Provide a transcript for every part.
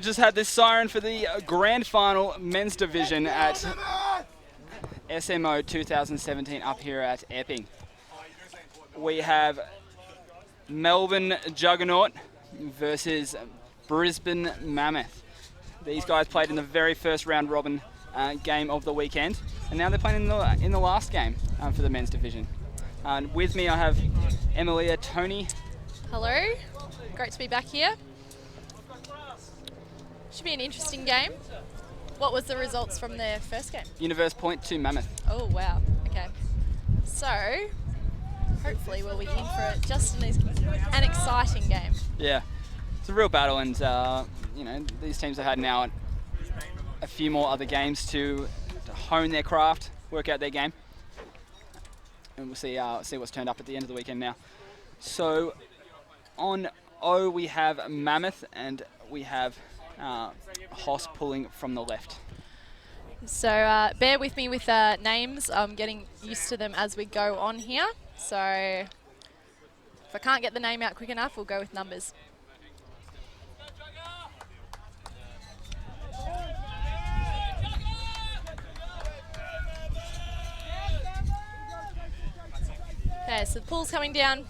just had this siren for the grand final men's division at SMO 2017 up here at Epping. We have Melbourne Juggernaut versus Brisbane Mammoth. These guys played in the very first round robin game of the weekend, and now they're playing in the last game for the men's division. With me I have Emilia, Tony. Hello, great to be back here. Should be an interesting game. What was the results from their first game? Universe point to Mammoth. Oh wow, okay. So, hopefully we'll be in for just an exciting game. Yeah, it's a real battle, and you know, these teams have had now a few more other games to hone their craft, work out their game, and we'll see what's turned up at the end of the weekend now. So on O we have Mammoth, and we have Hoss pulling from the left. So bear with me with names. I'm getting used to them as we go on here. So if I can't get the name out quick enough, we'll go with numbers. Okay, so the pool's coming down.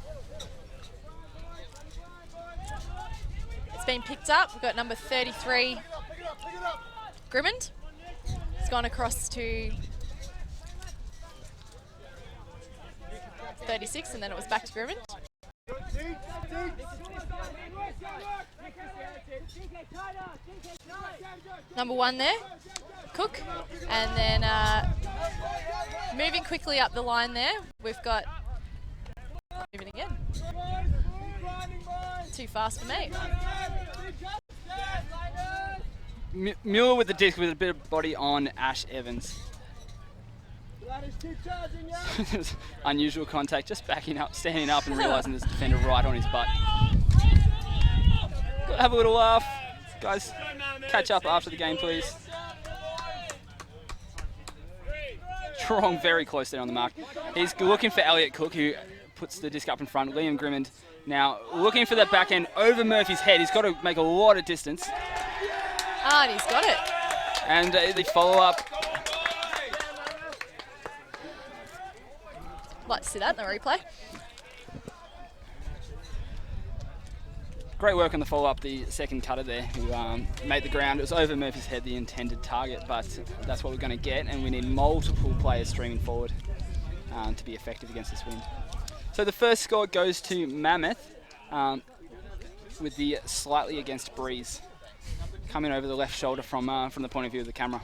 It's been picked up. We've got number 33, Grimmond. It's gone across to 36, and then it was back to Grimmond. Number 1 there, Cook. And then moving quickly up the line there, we've got moving again. Too fast for me. Muir with the disc with a bit of body on Ash Evans. Unusual contact, just backing up, standing up and realising there's a defender right on his butt. Have a little laugh. Guys, catch up after the game, please. Strong, very close there on the mark. He's looking for Elliot Cook, who puts the disc up in front. Liam Grimmond now looking for that back end over Murphy's head. He's got to make a lot of distance. Ah, and he's got it. And the follow-up. Like to see that in the replay. Great work on the follow-up, the second cutter there, who made the ground. It was over Murphy's head, the intended target, but that's what we're going to get, and we need multiple players streaming forward to be effective against this wind. So the first score goes to Mammoth with the slightly against breeze coming over the left shoulder from the point of view of the camera.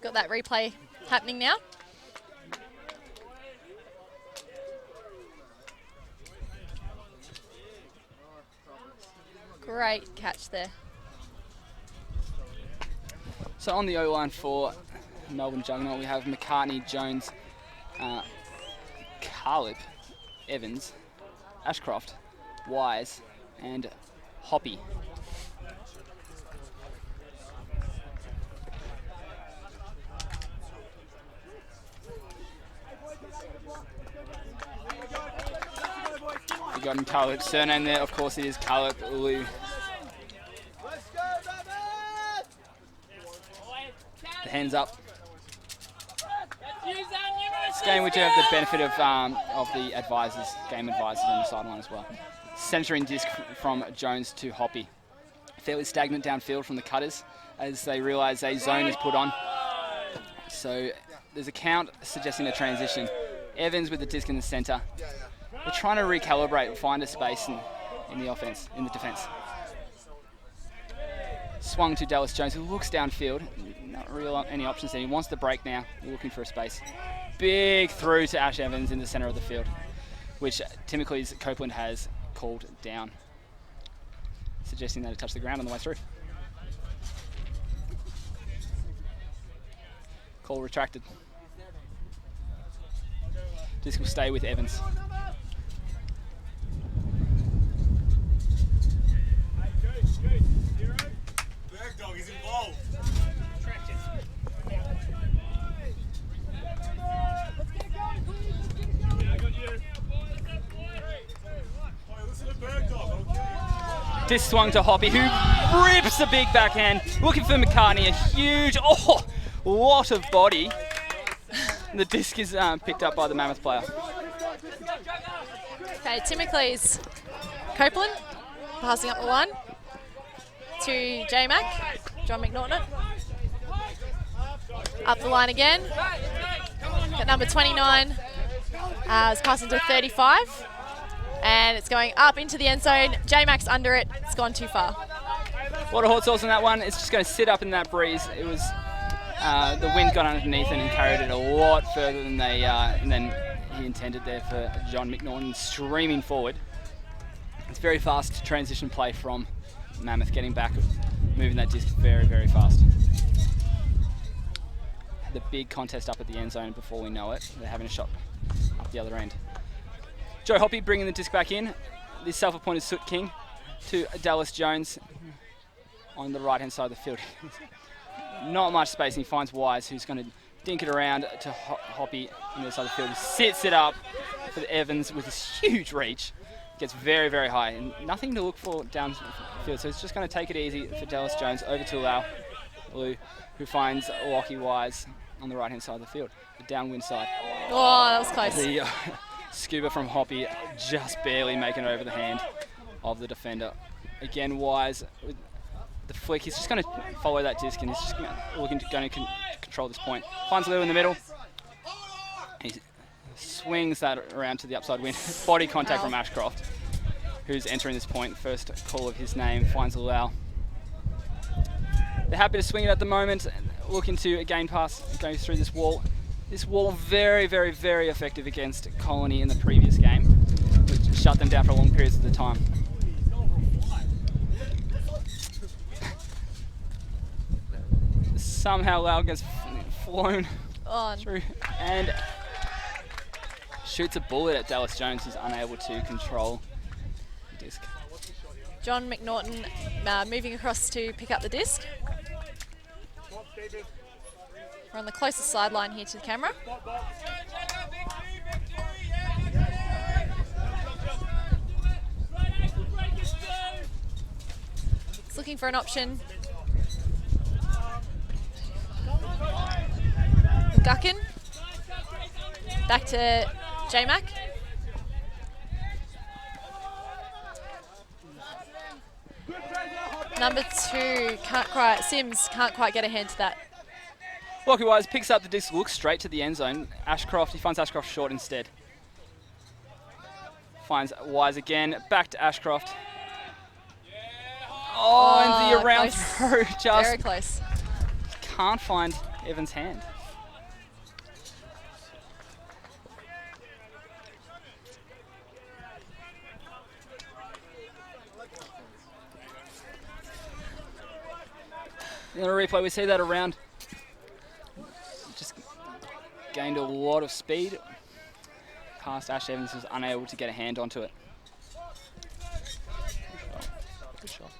Got that replay happening now. Great catch there. So on the O-line for Melbourne Juggernaut, we have McCartney, Jones, Carlip, Evans, Ashcroft, Wise, and Hoppy. We've got Carlip's surname there, of course it is Carlip Ulu. The hands up. This game we do have the benefit of the advisors, game advisors on the sideline as well. Centering disc from Jones to Hoppy. Fairly stagnant downfield from the cutters as they realise a zone is put on. So there's a count suggesting a transition. Evans with the disc in the centre. We're trying to recalibrate, find a space in the offence, in the defence. Swung to Dallas Jones, who looks downfield. Not really any options there. He wants the break now. Looking for a space. Big through to Ash Evans in the centre of the field, which Timocles Copeland has called down, suggesting that it touched the ground on the way through. Call retracted. Disc will stay with Evans. Bergdog is involved. Track it. Disc swung to Hoppy, who rips a big backhand. Looking for McCartney, a huge, lot of body. The disc is picked up by the Mammoth player. Okay, Timocles Copeland passing up the line to J-Mac. John McNaughton. Up the line again. Got number 29. It's passing to 35. And it's going up into the end zone. J-Mac's under it. It's gone too far. A lot of hot sauce on that one. It's just going to sit up in that breeze. It was the wind got underneath it and carried it a lot further than he intended there for John McNaughton, streaming forward. It's very fast transition play from Mammoth, getting back, moving that disc very, very fast. The big contest up at the end zone before we know it. They're having a shot up the other end. Joe Hoppy bringing the disc back in. The self-appointed Soot King to Dallas Jones on the right-hand side of the field. Not much space, and he finds Wise, who's going to dink it around to Hoppy on the other side of the field. He sits it up for Evans with this huge reach. Gets very, very high, and nothing to look for down the field. So it's just going to take it easy for Dallas Jones over to Lou, who finds Lockie Wise on the right-hand side of the field, the downwind side. Oh, that was close. The scuba from Hoppy just barely making it over the hand of the defender. Again, Wise with the flick. He's just going to follow that disc, and he's just going to control this point. Finds Lou in the middle. He swings that around to the upside wind. Body contact from Ashcroft, who's entering this point. First call of his name. Finds Lau. They're happy to swing it at the moment. Looking to a gain pass going through this wall. This wall very, very, very effective against Colony in the previous game, which shut them down for long periods of the time. Somehow Lau gets flown through and shoots a bullet at Dallas Jones, who's unable to control the disc. John McNaughton moving across to pick up the disc. We're on the closest sideline here to the camera. It's looking for an option. Guckin. Back to J-Mac. Number 2, Sims can't quite get a hand to that. Lockie Wise picks up the disc, looks straight to the end zone. He finds Ashcroft short instead. Finds Wise again, back to Ashcroft. And the around throw just very close. Can't find Evans' hand. In the replay, we see that around just gained a lot of speed past Ash Evans, was unable to get a hand onto it. Good shot.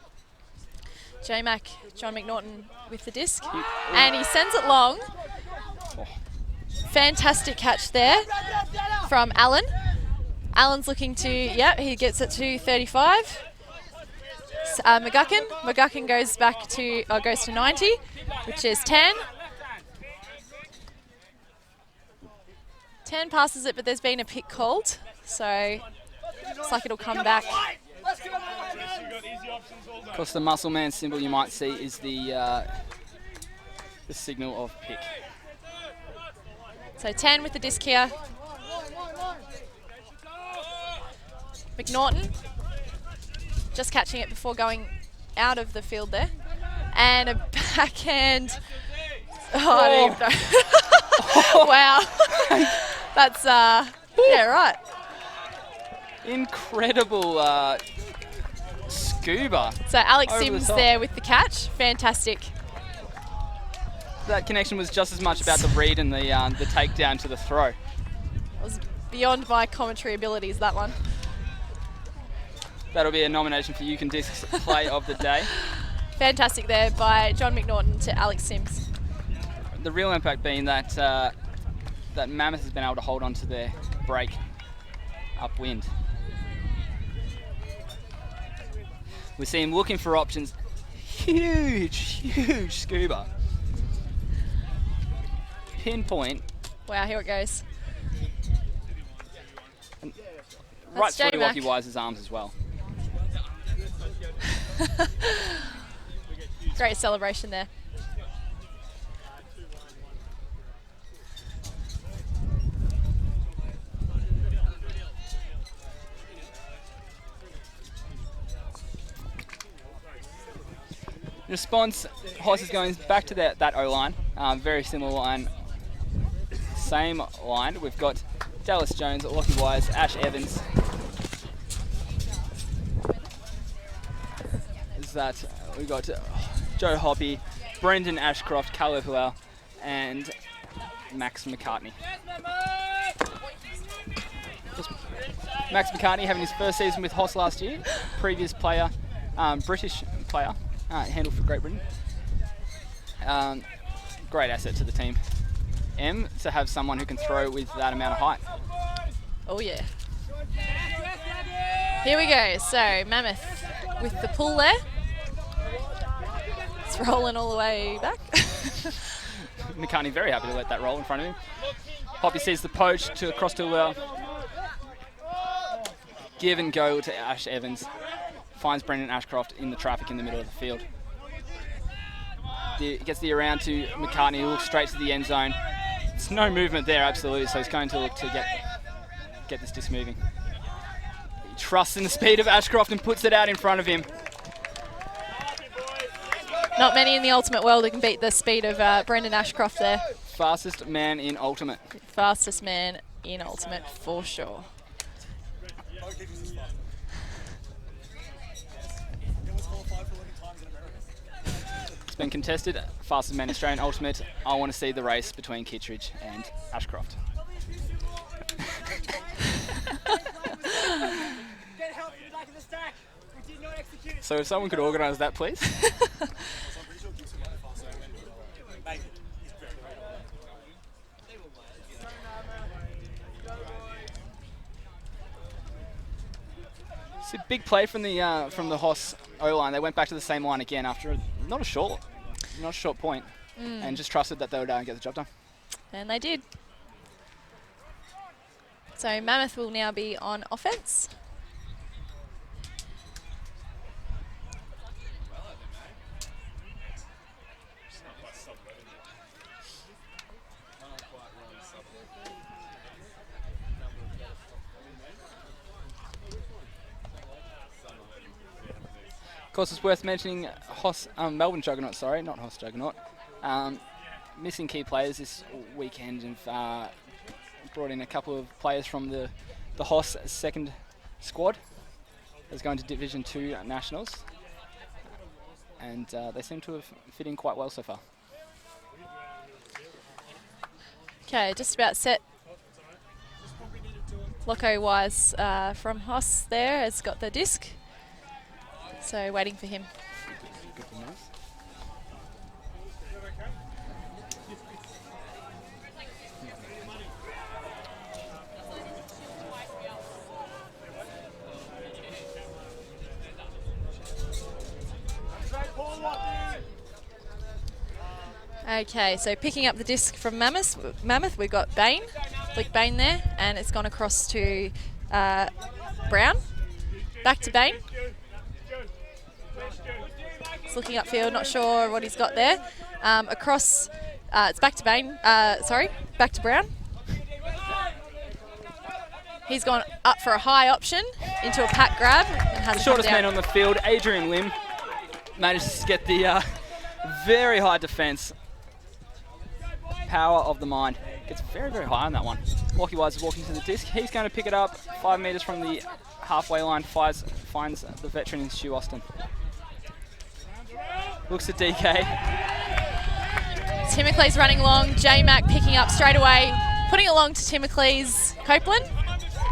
J-Mac, John McNaughton with the disc, and he sends it long. Fantastic catch there from Allen. Allen's looking to, he gets it to 35. McGuckin goes back to, goes to 90, which is 10. 10 passes it, but there's been a pick called, so looks like it'll come back. Of course, the muscle man symbol you might see is the signal of pick. So 10 with the disc here. McNaughton just catching it before going out of the field there. And a backhand. I don't even know. Wow. That's, yeah, right. Incredible scuba. So Alex Sims there with the catch. Fantastic. That connection was just as much about the read and the takedown to the throw. It was beyond my commentary abilities, that one. That'll be a nomination for You Can Disc Play of the Day. Fantastic there by John McNaughton to Alex Sims. The real impact being that that Mammoth has been able to hold on to their break upwind. We see him looking for options. Huge scuba. Pinpoint. Wow, here it goes. And right through J-Mac. Lockie Wise's arms as well. Great celebration there. Response, Hoss is going back to that O-line. Very similar line. Same line. We've got Dallas Jones, Lockie Wise, Ash Evans. Is that we've got Joe Hoppy, Brendan Ashcroft, Caleb Hillel, and Max McCartney. Max McCartney having his first season with Hoss last year. Previous player, British player, handled for Great Britain. Great asset to the team. To have someone who can throw with that amount of height. Oh yeah. Here we go. So Mammoth with the pull there. It's rolling all the way back. McCartney very happy to let that roll in front of him. Hoppy sees the poach to across to give and go to Ash Evans. Finds Brendan Ashcroft in the traffic in the middle of the field. Gets the around to McCartney, who looks straight to the end zone. There's no movement there, absolutely, so he's going to look to get this disc moving. He trusts in the speed of Ashcroft and puts it out in front of him. Not many in the Ultimate world who can beat the speed of Brendan Ashcroft there. Fastest man in Ultimate. Fastest man in Ultimate for sure. It's been contested. Fastest man in Australian Ultimate. I want to see the race between Kittredge and Ashcroft. So if someone could organise that, please. It's a big play from the Hoss O-line. They went back to the same line again after not a short point, and just trusted that they would get the job done. And they did. So Mammoth will now be on offense. Of course, it's worth mentioning Melbourne Juggernaut, sorry, not Hoss Juggernaut. Missing key players this weekend and brought in a couple of players from the Hoss second squad that's going to Division 2 Nationals. And they seem to have fit in quite well so far. Okay, just about set. Loco Wise from Hoss there has got the disc. So waiting for him. Okay, so picking up the disc from Mammoth, we've got Bain, Flick Bain there, and it's gone across to Brown. Back to Bain. He's looking upfield, not sure what he's got there. Across, it's back to Bain, back to Brown. He's gone up for a high option into a pack grab and has the shortest man on the field, Adrian Lim, manages to get the very high defence. Power of the mind. Gets very, very high on that one. Lockie Wise is walking to the disc. He's going to pick it up 5 metres from the halfway line, finds the veteran in Stu Austin. Looks at DK. Timocles running long, J-Mac picking up straight away, putting it along to Timocles. Copeland.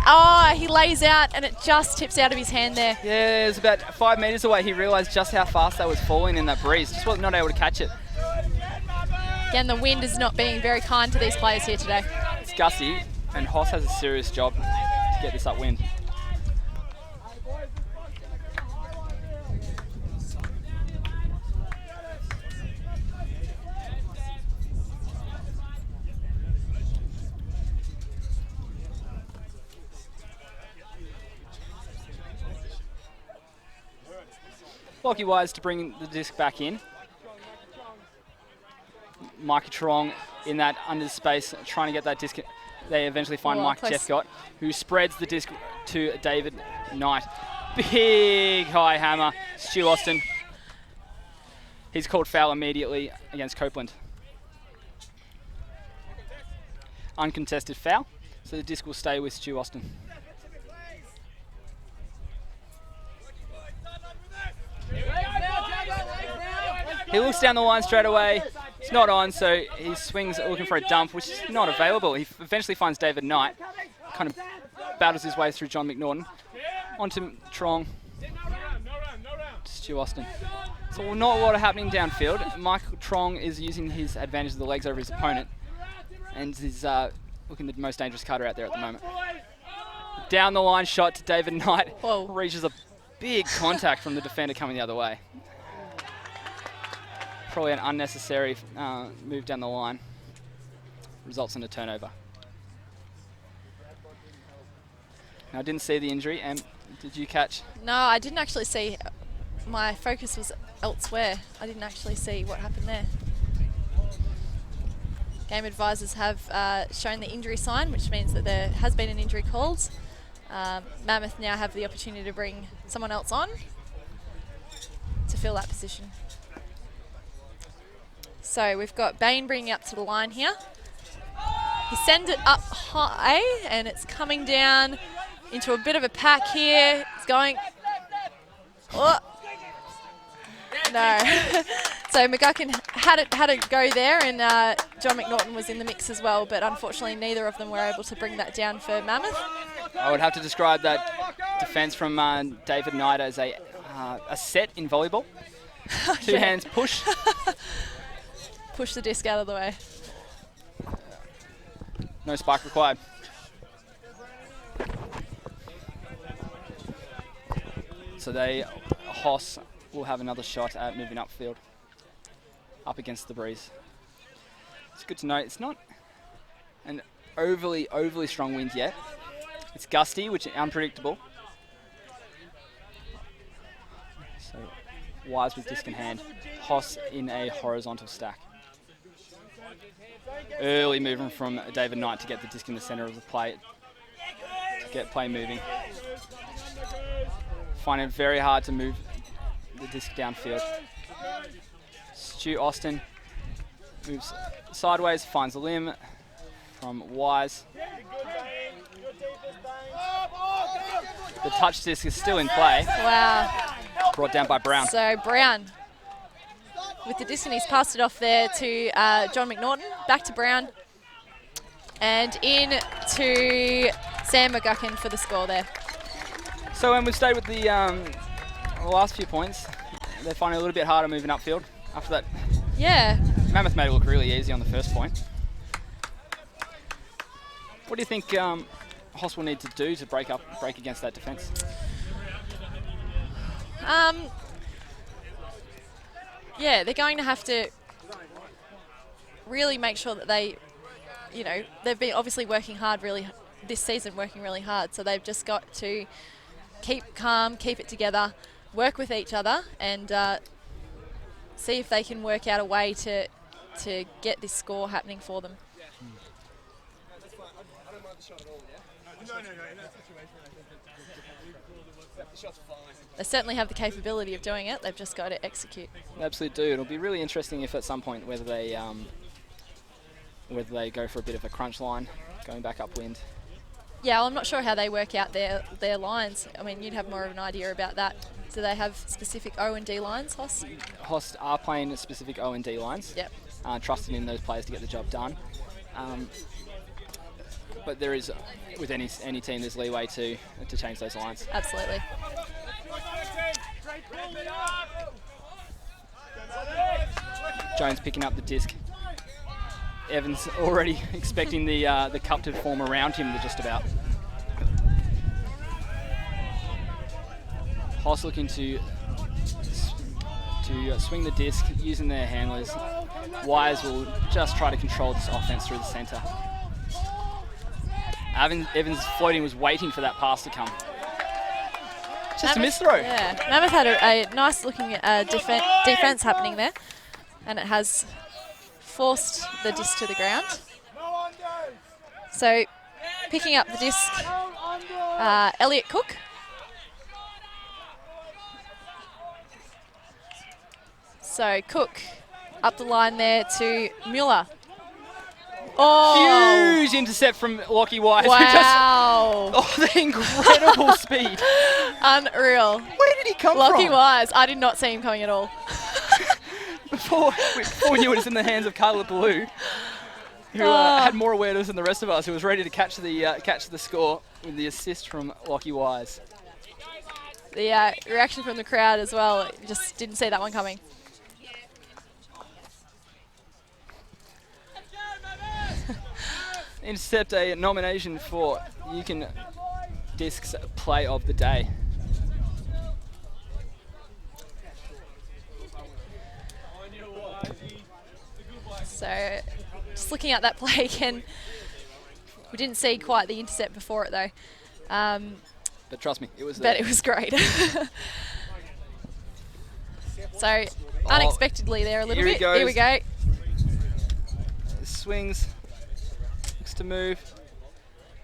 Oh, he lays out and it just tips out of his hand there. Yeah, it was about 5 metres away. He realised just how fast that was falling in that breeze. Just was not able to catch it. Again, the wind is not being very kind to these players here today. It's gusty, and Hoss has a serious job to get this upwind. Lockie Wise to bring the disc back in. Mike Trong in that under space, trying to get that disc. They eventually find Mike Jeffcott, who spreads the disc to David Knight. Big high hammer, Stu Austin. He's called foul immediately against Copeland. Uncontested foul, so the disc will stay with Stu Austin. He looks down the line straight away. It's not on, so he swings looking for a dump, which is not available. He eventually finds David Knight, kind of battles his way through John McNaughton. Onto Trong. Stu Austin. So not a lot of happening downfield. Michael Trong is using his advantage of the legs over his opponent, and is looking the most dangerous cutter out there at the moment. Down the line shot to David Knight. Whoa. Reaches a big contact from the defender coming the other way. Probably an unnecessary move down the line. Results in a turnover. Now, I didn't see the injury. Did you catch? No, I didn't actually see. My focus was elsewhere. I didn't actually see what happened there. Game advisors have shown the injury sign, which means that there has been an injury called. Mammoth now have the opportunity to bring someone else on to fill that position. So we've got Bain bringing up to the line here. He sends it up high, and it's coming down into a bit of a pack here. It's going... Oh. No. So McGuckin had it go there, and John McNaughton was in the mix as well, but unfortunately neither of them were able to bring that down for Mammoth. I would have to describe that defence from David Knight as a set in volleyball. Two hands push. Push the disc out of the way. No spike required. So Hoss will have another shot at moving upfield, up against the breeze. It's good to know it's not an overly strong wind yet. It's gusty, which is unpredictable. So Wise with disc in hand. Hoss in a horizontal stack. Early movement from David Knight to get the disc in the centre of the play, to get play moving. Find it very hard to move the disc downfield. Stu Austin moves sideways, finds a limb from Wise. The touch disc is still in play. Wow. Brought down by Brown. So Brown with the disc, and he's passed it off there to John McNaughton. Back to Brown. And in to Sam McGuckin for the score there. So when we've stayed with the last few points, they're finding it a little bit harder moving upfield after that. Yeah. Mammoth made it look really easy on the first point. What do you think Hoss will need to do to break against that defence? Yeah, they're going to have to really make sure that they, they've been obviously working hard this season, working really hard. So they've just got to keep calm, keep it together, work with each other, and see if they can work out a way to get this score happening for them. They certainly have the capability of doing it. They've just got to execute. They absolutely do. It'll be really interesting if at some point whether they go for a bit of a crunch line, going back upwind. Yeah, well, I'm not sure how they work out their lines. I mean, you'd have more of an idea about that. Do they have specific O and D lines, Hoss? Hoss are playing specific O and D lines. Yep. Trusting in those players to get the job done. But there is, with any team, there's leeway to change those lines. Absolutely. Jones picking up the disc. Evans already expecting the cup to form around him just about. Hoss looking to swing the disc using their handlers. Wise will just try to control this offense through the centre. Evans' floating was waiting for that pass to come. Just a miss throw. Yeah, Mammoth had a nice looking defense happening there, and it has forced the disc to the ground. So picking up the disc, Elliot Cook. So Cook up the line there to Mueller. Oh! Huge intercept from Lockie Wise. Wow! The incredible speed. Unreal. Where did he come Lockie from? Wise, I did not see him coming at all. Before we knew it was in the hands of Carla Ballou, who had more awareness than the rest of us, who was ready to catch the score with the assist from Lockie Wise. The reaction from the crowd as well, just didn't see that one coming. Intercept a nomination for Yukon Discs Play of the Day. So just looking at that play again, we didn't see quite the intercept before it though. But trust me, it was there. But it was great. So unexpectedly there a little bit. Here we go. Swings. Looks to move.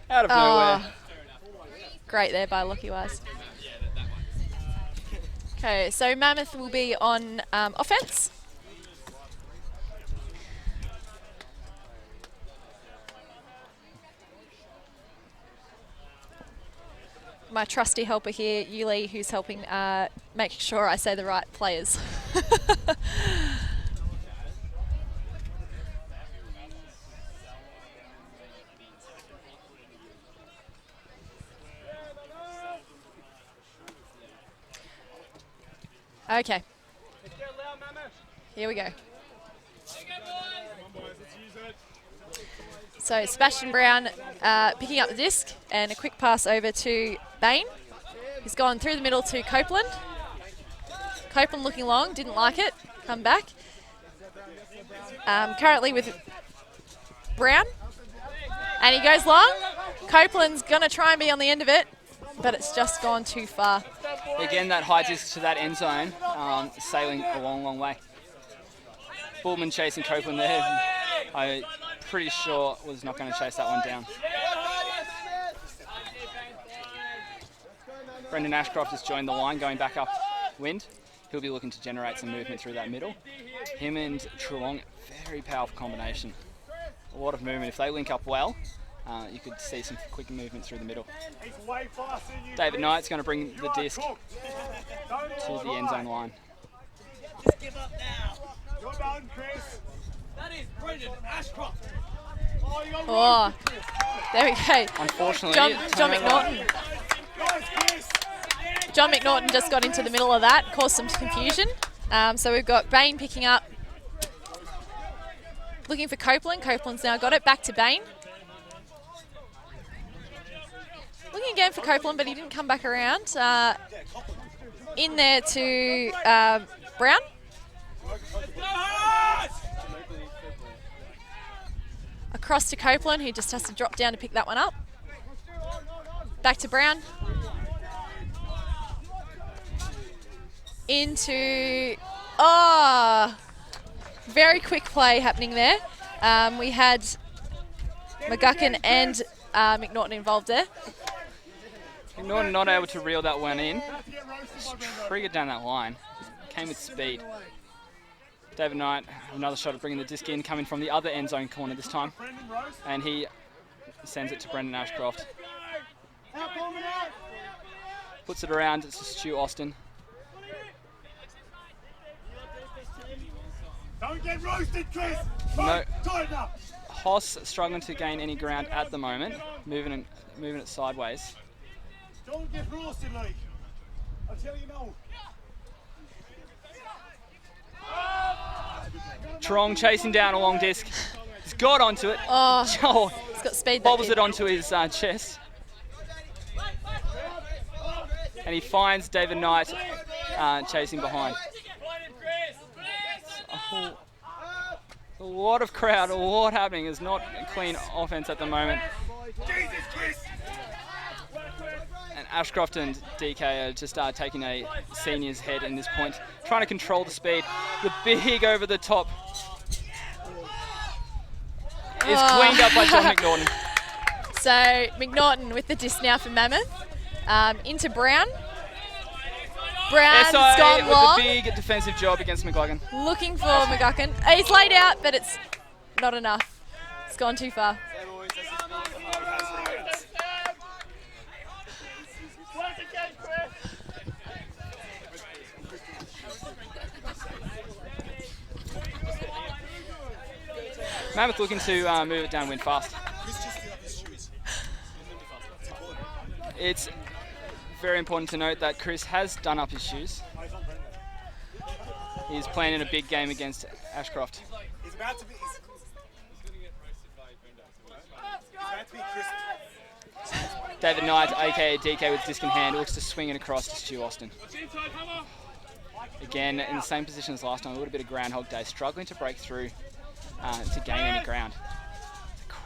Out of nowhere. Great there by Lockie Wise. Okay, so Mammoth will be on offense. My trusty helper here, Yuli, who's helping make sure I say the right players. Okay. Here we go. So Sebastian Brown picking up the disc and a quick pass over to Bain. He's gone through the middle to Copeland. Copeland looking long, didn't like it, come back. Currently with Brown. And he goes long. Copeland's gonna try and be on the end of it, but it's just gone too far. Again, that high disc to that end zone, sailing a long, long way. Bullman chasing Copeland there. I'm pretty sure was not going to chase that one down. Brendan Ashcroft has joined the line, going back upwind. He'll be looking to generate some movement through that middle. Him and Trelong, very powerful combination. A lot of movement. If they link up well, you could see some quick movement through the middle. David Knight's going to bring the disc to the end zone line. Just give up now. Go down, Chris. That is Brendan Ashcroft. Oh, there we go. Unfortunately, John McNaughton. John McNaughton just got into the middle of that, caused some confusion. So we've got Bain picking up, looking for Copeland. Copeland's now got it, back to Bain. Looking again for Copeland, but he didn't come back around. In there to Brown. Across to Copeland, who just has to drop down to pick that one up. Back to Brown. Into, very quick play happening there. We had McGuckin and McNaughton involved there. McNaughton not able to reel that one in. Just triggered down that line. Came with speed. David Knight, another shot at bringing the disc in, coming from the other end zone corner this time. And he sends it to Brendan Ashcroft. Puts it around to Stu Austin. Don't get roasted, Chris. No. Tighten up. Hoss struggling to gain any ground at the moment, moving it sideways. Don't get roasted, like. I'll tell you now. Trong chasing down a long disc. He's got onto it. Oh, he's got speed. Bobbles it onto his chest. And he finds David Knight chasing behind. A lot of crowd, a lot happening. It's not a clean offense at the moment. Jesus, Chris. And Ashcroft and DK are just taking a senior's head in this point, trying to control the speed. The big over the top is cleaned up by John McNaughton. So McNaughton with the disc now for Mammoth. Into Brown. Brown's SI gone long. with a big defensive job against McLaughlin. Looking for McGuckin. He's laid out, but it's not enough. It's gone too far. Mammoth looking to move it downwind fast. It's very important to note that Chris has done up his shoes. He's playing in a big game against Ashcroft. He's about to be. David Knight, aka DK with disc in hand, looks to swing it across to Stu Austin. Again, in the same position as last time, a little bit of groundhog day, struggling to break through to gain any ground.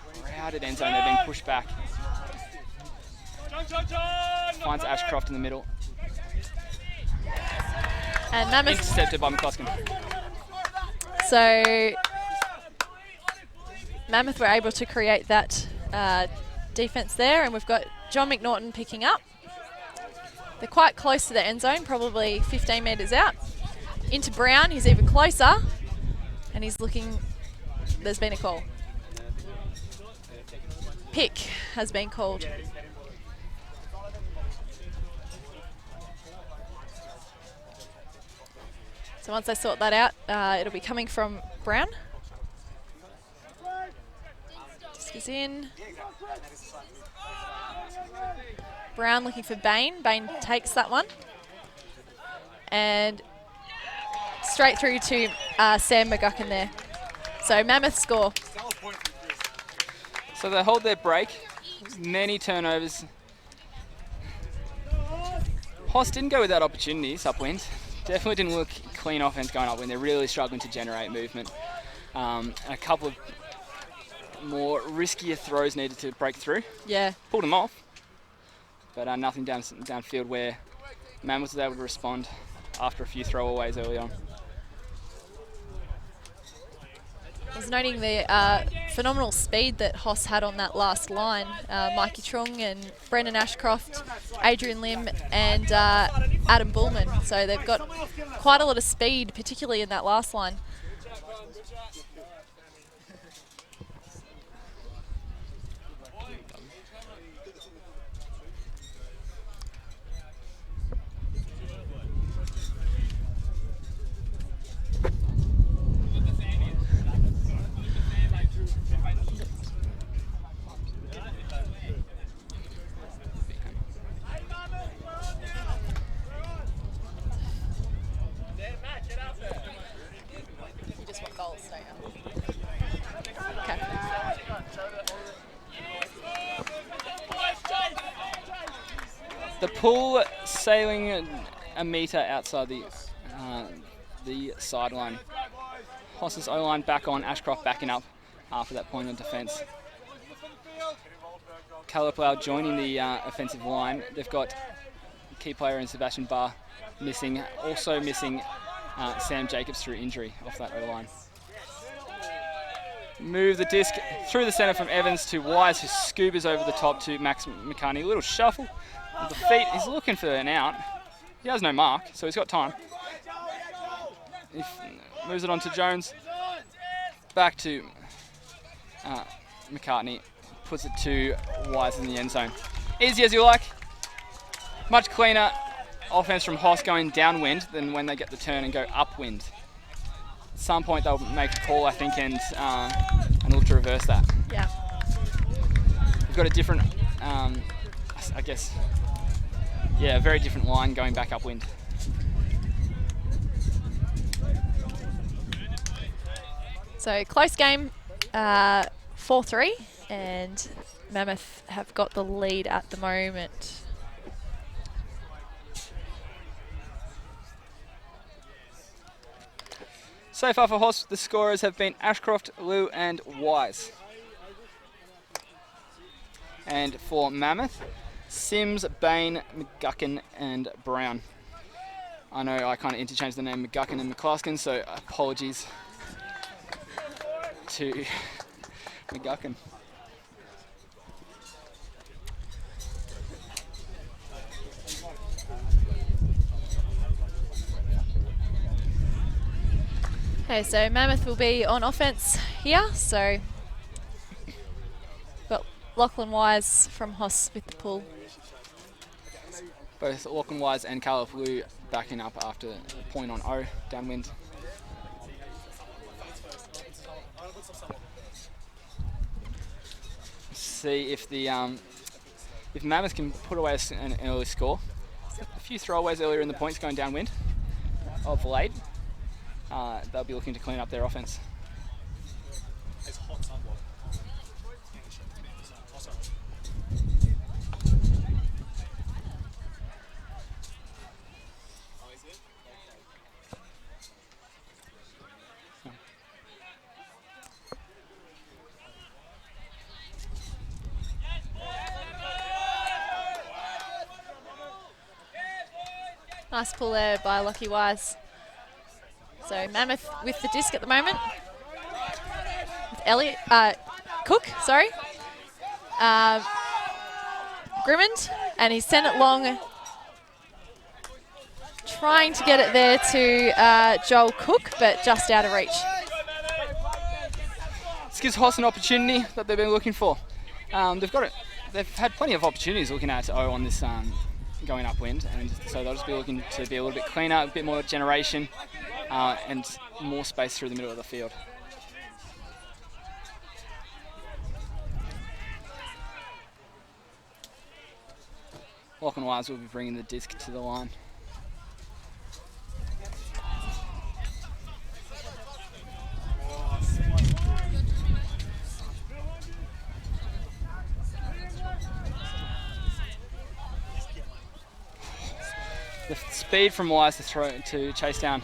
It's a crowded end zone, they're being pushed back. Finds Ashcroft in the middle. And Mammoth Intercepted by McCluskey. So Mammoth were able to create that defense there, and we've got John McNaughton picking up. They're quite close to the end zone, probably 15 metres out. Into Brown, he's even closer, and he's looking, there's been a call. Pick has been called. So once they sort that out, it'll be coming from Brown. Disc is in. Brown looking for Bain. Bain takes that one. And straight through to Sam McGuckin there. So Mammoth score. So they hold their break. Many turnovers. Hoss didn't go without opportunities upwind. Definitely didn't look clean offense going upwind. They're really struggling to generate movement. And a couple of more riskier throws needed to break through. Yeah. Pulled them off. But nothing downfield where Mammoth was able to respond after a few throwaways early on. I was noting the phenomenal speed that Hoss had on that last line. Mikey Trung and Brendan Ashcroft, Adrian Lim and Adam Bullman. So they've got quite a lot of speed, particularly in that last line. The pool sailing a metre outside the sideline. Hoss's O-line back on, Ashcroft backing up after that point on defence. Caliplau joining the offensive line. They've got key player in Sebastian Barr missing, also missing Sam Jacobs through injury off that O-line. Move the disc through the centre from Evans to Wise, who scoobers over the top to Max McCartney. A little shuffle with the feet. He's looking for an out. He has no mark, so he's got time. He moves it on to Jones. Back to McCartney. Puts it to Wise in the end zone. Easy as you like. Much cleaner offense from Hoss going downwind than when they get the turn and go upwind. At some point they'll make a call, I think, and look to reverse that. Yeah. We've got a different, I guess, yeah, a very different line going back upwind. So close game, 4-3, and Mammoth have got the lead at the moment. So far for Hoss, the scorers have been Ashcroft, Liu and Wise. And for Mammoth, Sims, Bain, McGuckin, and Brown. I know I kind of interchanged the name McGuckin and McCluskey, so apologies to McGuckin. Okay, so Mammoth will be on offense here. So got Lachlan Wise from Hoss with the pull. Both Lachlan Wise and Caleb Blue backing up after a point on O downwind. See if the if Mammoth can put away an early score. A few throwaways earlier in the points going downwind of late. They'll be looking to clean up their offense. Nice pull there by Lockie Wise. So Mammoth with the disc at the moment. With Cook, sorry. Grimmond, and he's sent it long. Trying to get it there to Joel Cook, but just out of reach. This gives Hoss an opportunity that they've been looking for. They've had plenty of opportunities looking at O on this going upwind, and so they'll just be looking to be a little bit cleaner, a bit more generation, and more space through the middle of the field. Lachlan Wise will be bringing the disc to the line. The speed from Wise to chase down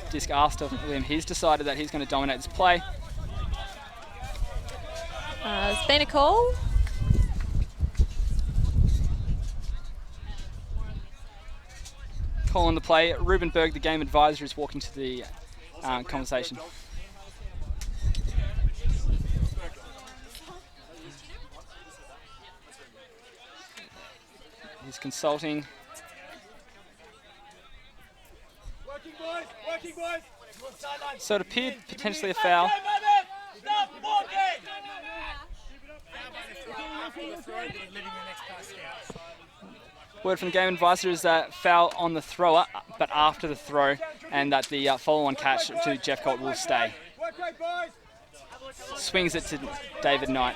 disc after him. He's decided that he's going to dominate this play. There's been a call. Call on the play. Ruben Berg, the game advisor, is walking to the conversation. He's consulting. So it appeared potentially a foul. Word from the game advisor is that foul on the thrower, but after the throw, and that the follow-on catch to Jeffcott will stay. Swings it to David Knight,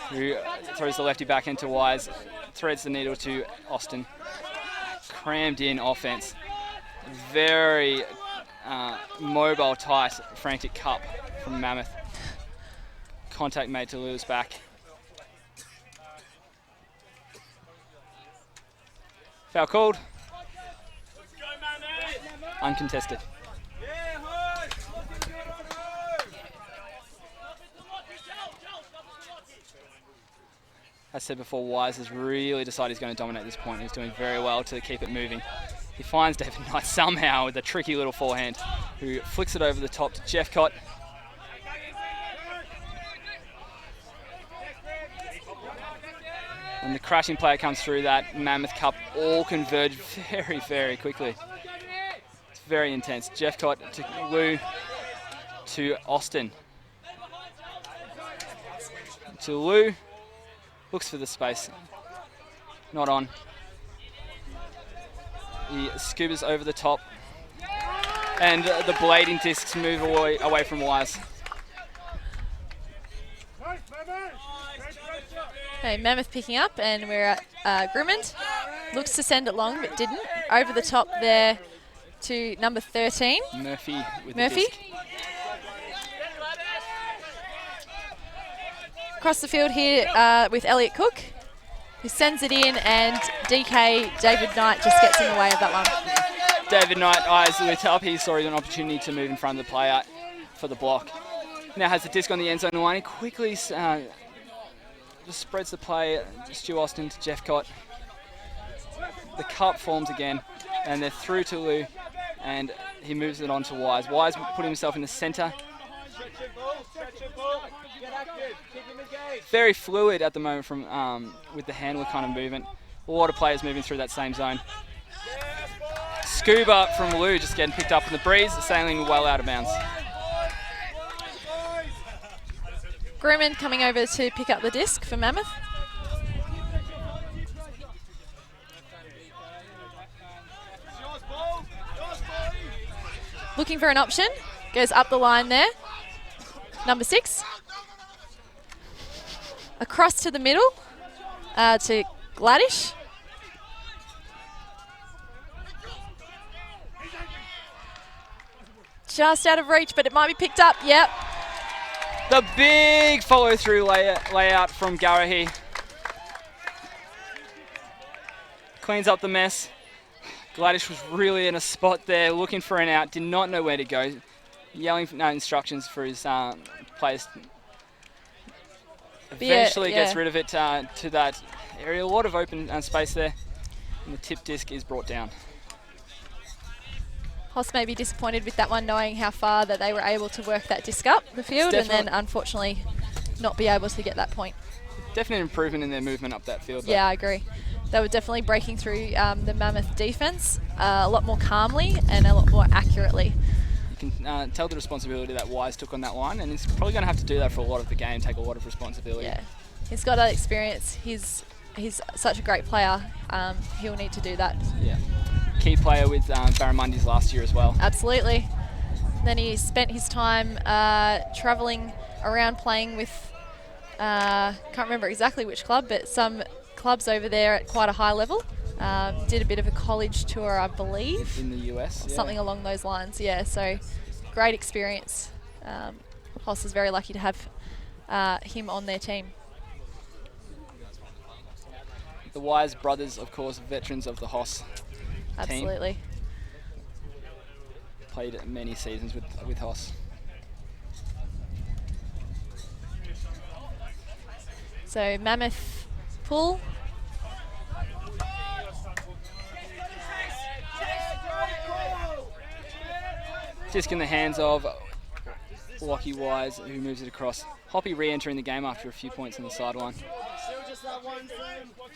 who throws the lefty back into Wise, threads the needle to Austin. Crammed in offense. Very mobile, tight, frantic cup from Mammoth. Contact made to Lewis back. Foul called. Uncontested. As said before, Wise has really decided he's going to dominate this point. He's doing very well to keep it moving. He finds David Knight somehow with a tricky little forehand, who flicks it over the top to Jeffcott. And the crashing player comes through that Mammoth Cup, all converge very, very quickly. It's very intense. Jeffcott to Lou to Austin. To Lou, looks for the space. Not on. He scoobers over the top, and the blading discs move away from Wise. Okay, Mammoth picking up, and we're at Grimmond. Looks to send it long, but didn't. Over the top there to number 13. Murphy with Murphy. the disc. Across the field here with Elliot Cook, who sends it in, and DK David Knight just gets in the way of that one. David Knight eyes lit up. He saw an opportunity to move in front of the player for the block. Now has the disc on the end zone line. He quickly just spreads the play. Stu Austin to Jeff Cott. The cup forms again, and they're through to Lou, and he moves it on to Wise. Wise putting himself in the centre. Very fluid at the moment from with the handler kind of movement. A lot of players moving through that same zone. Scuba from Lou just getting picked up in the breeze, sailing well out of bounds. Grumman coming over to pick up the disc for Mammoth. Looking for an option, goes up the line there. Number 6. Across to the middle to Gladish. Just out of reach, but it might be picked up. Yep. The big follow-through layout from Garahi. Cleans up the mess. Gladish was really in a spot there, looking for an out, did not know where to go. Yelling for instructions for his players. Eventually gets rid of it to that area. A lot of open space there. And the tip disc is brought down. Hoss may be disappointed with that one, knowing how far that they were able to work that disc up the field and then unfortunately not be able to get that point. Definite improvement in their movement up that field. Yeah, I agree. They were definitely breaking through the Mammoth defence a lot more calmly and a lot more accurately. You can tell the responsibility that Wise took on that line, and he's probably going to have to do that for a lot of the game, take a lot of responsibility. Yeah, he's got that experience. He's such a great player. He'll need to do that. Yeah. Key player with Barramundis last year as well. Absolutely. Then he spent his time travelling around playing with, can't remember exactly which club, but some clubs over there at quite a high level. Did a bit of a college tour, I believe. In the US, yeah. Something along those lines, yeah. So great experience. Hoss is very lucky to have him on their team. The Wise brothers, of course, veterans of the Hoss Absolutely. team. Played many seasons with Hoss. So Mammoth pull. Disc in the hands of Lockie Wise, who moves it across. Hoppy re-entering the game after a few points on the sideline.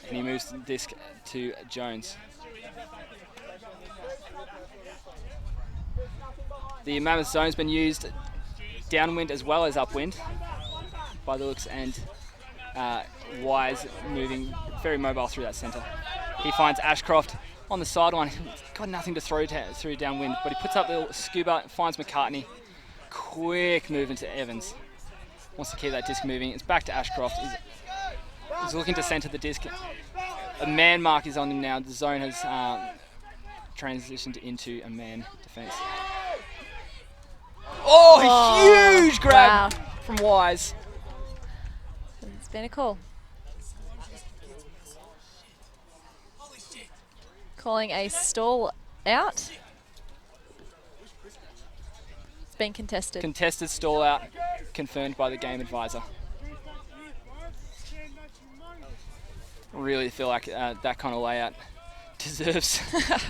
And he moves the disc to Jones. The Mammoth zone's been used downwind as well as upwind by the looks, and Wise moving very mobile through that centre. He finds Ashcroft on the sideline. He's got nothing to throw through downwind, but he puts up the scuba, finds McCartney. Quick move into Evans. Wants to keep that disc moving. It's back to Ashcroft. He's looking to centre the disc. A man mark is on him now. The zone has transitioned into a man defence. Oh, huge grab from Wise. It's been a call. Calling a stall out. It's been contested. Contested stall out, confirmed by the game advisor. Really feel like that kind of layout deserves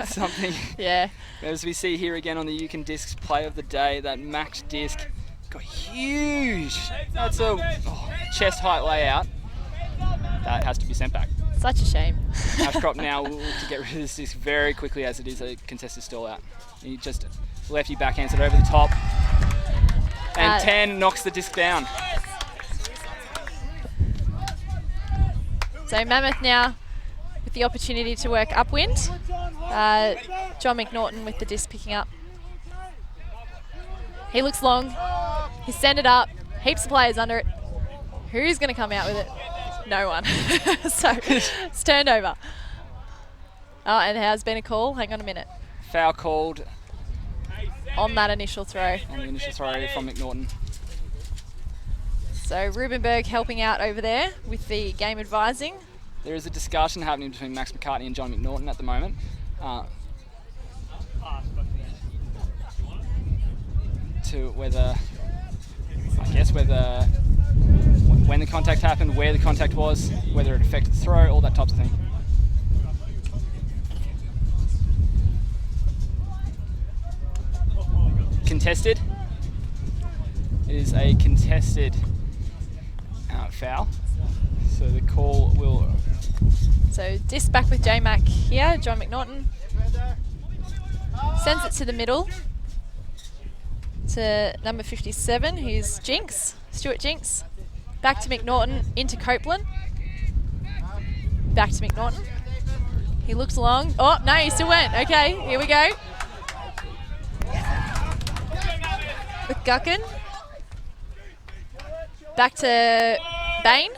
something. Yeah. As we see here again on the Yukon Discs play of the day, that max disc got huge. That's a chest height layout. That has to be sent back. Such a shame. Ashcroft now will look to get rid of this disc very quickly, as it is a contested stall out. He just lefty backhands it over the top. And 10 knocks the disc down. So Mammoth now with the opportunity to work upwind. John McNaughton with the disc picking up. He looks long. He's sent it up. Heaps of players under it. Who's going to come out with it? No one. So it's turned over. Oh, and there has been a call. Hang on a minute. Foul called on that initial throw. On the initial throw from McNaughton. So Rubenberg helping out over there with the game advising. There is a discussion happening between Max McCartney and John McNaughton at the moment. To whether, when the contact happened, where the contact was, whether it affected the throw, all that types of thing. Contested. It is a contested foul. So the call will... So disc back with J-Mac here, John McNaughton. Sends it to the middle to number 57, who's Jinx, Stuart Jinx. Back to McNaughton, into Copeland. Back to McNaughton. He looks along. Oh, no, he still went. Okay, here we go. McGuckin. Back to Bain.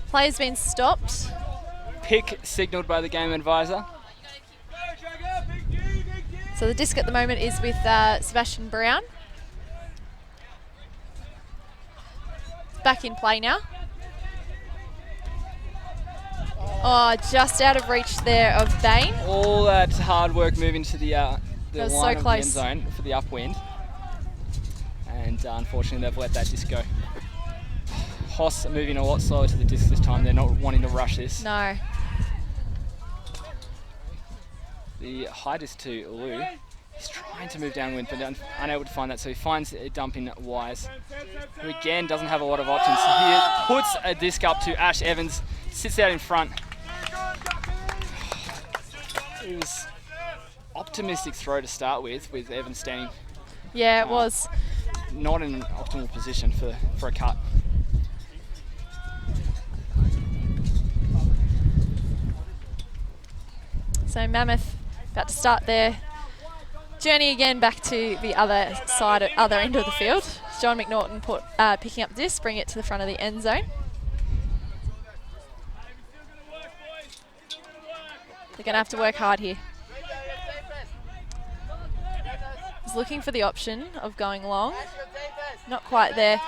Play's been stopped. Pick signalled by the game advisor. So the disc at the moment is with Sebastian Brown. Back in play now. Oh, just out of reach there of Bain. All that hard work moving to the line was so of the end close. zone for the upwind. And unfortunately they've let that disc go. Hoss are moving a lot slower to the disc this time. They're not wanting to rush this. No. The height is to Lou. He's trying to move downwind, but unable to find that, so he finds a dumping Wise, who again doesn't have a lot of options. He puts a disc up to Ash Evans, sits out in front. It was optimistic throw to start with Evans standing. Yeah, it was. Not in an optimal position for a cut. So Mammoth about to start their journey again back to the other side, other end of the field. John McNaughton picking up the disc, bring it to the front of the end zone. They're going to have to work hard here. He's looking for the option of going long. Not quite there.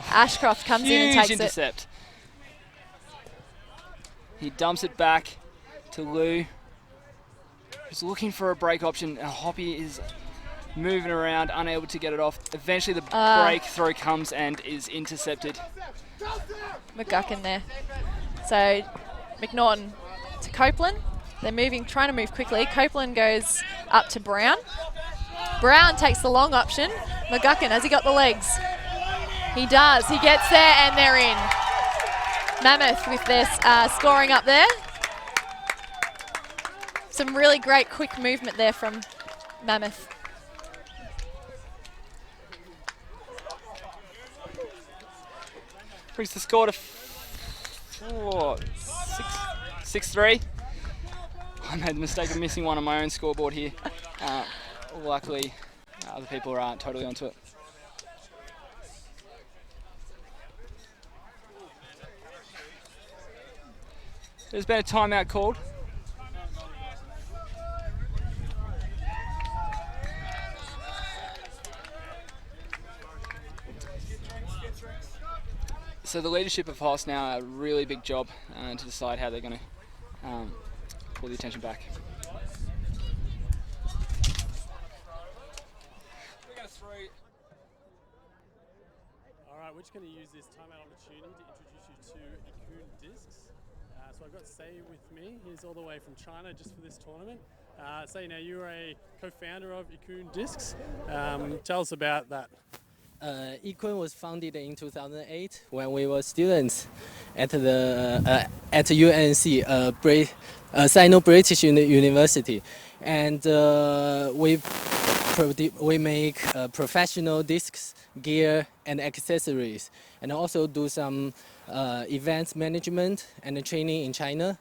Ashcroft comes in and takes intercept. He dumps it back to Lou, who's looking for a break option. Hoppy is moving around, unable to get it off. Eventually the break throw comes and is intercepted. McGuckin there. So McNaughton to Copeland. They're moving, trying to move quickly. Copeland goes up to Brown. Brown takes the long option. McGuckin, has he got the legs? He does. He gets there and they're in. Mammoth with their scoring up there. Some really great quick movement there from Mammoth. Brings the score to 6-3. I made the mistake of missing one on my own scoreboard here. Luckily, other people are totally onto it. There's been a timeout called. So the leadership of Hoss now a really big job to decide how they're going to pull the attention back. Alright, we're just going to use this timeout opportunity to introduce you to Ikun Discs. So I've got Say with me. He's all the way from China just for this tournament. Say, now you're a co-founder of Ikun Discs. Tell us about that. Ikun was founded in 2008 when we were students at the at UNC, Sino-British University, and we make professional discs, gear, and accessories, and also do some events management and training in China.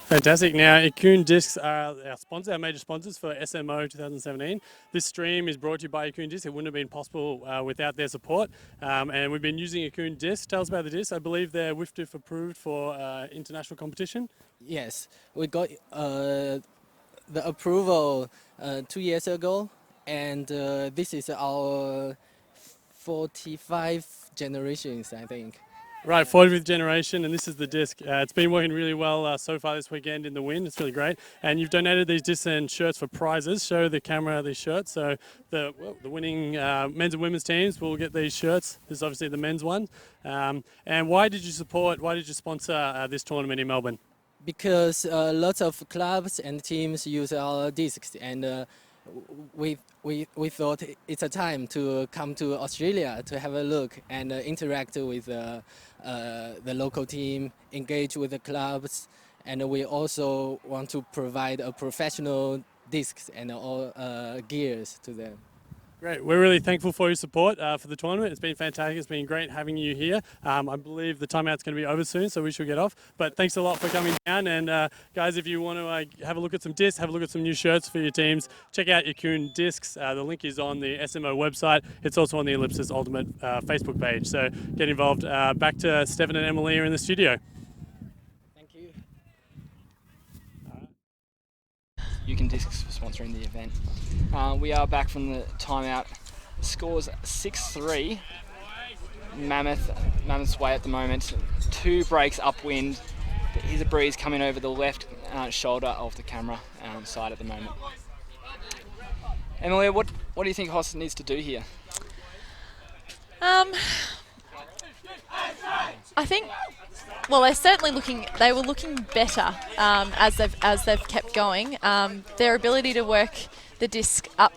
Fantastic. Now, Ikun Discs are our sponsor, our major sponsors for SMO 2017. This stream is brought to you by Ikun Discs. It wouldn't have been possible without their support. And we've been using Ikun Discs. Tell us about the discs. I believe they're WIFDF approved for international competition. Yes, we got the approval 2 years ago, and this is our 45 generations, I think. Right, 40th generation, and this is the disc. It's been working really well so far this weekend in the wind. It's really great. And you've donated these discs and shirts for prizes. Show the camera these shirts. So the winning men's and women's teams will get these shirts. This is obviously the men's one. And why did you sponsor this tournament in Melbourne? Because lots of clubs and teams use our discs, and we thought it's a time to come to Australia to have a look and interact with the local team, engage with the clubs, and we also want to provide a professional discs and all gears to them. Great. We're really thankful for your support for the tournament. It's been fantastic. It's been great having you here. I believe the timeout's going to be over soon, so we should get off. But thanks a lot for coming down. And guys, if you want to have a look at some discs, have a look at some new shirts for your teams, check out Ikun Discs. The link is on the SMO website. It's also on the Ellipsis Ultimate Facebook page. So get involved. Back to Stefan and Emily here in the studio. Thank you. Ikun Discs for sponsoring the event. We are back from the timeout. Scores 6-3. Mammoth's way at the moment. 2 breaks upwind. Here's a breeze coming over the left shoulder of the camera side at the moment. Emily, what do you think Hoss needs to do here? I think, well, they were looking better as they've kept going. Their ability to work the disc up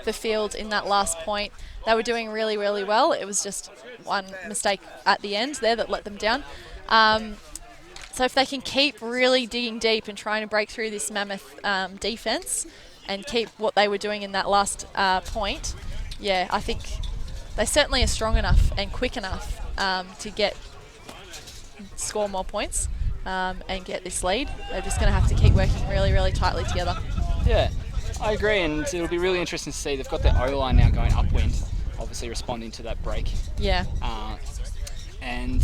the field in that last point, they were doing really, really well. It was just one mistake at the end there that let them down. So if they can keep really digging deep and trying to break through this Mammoth defense and keep what they were doing in that last point, yeah, I think they certainly are strong enough and quick enough to score more points and get this lead. They're just going to have to keep working really, really tightly together. Yeah, I agree, and it'll be really interesting to see. They've got their O-line now going upwind, obviously responding to that break. Yeah. And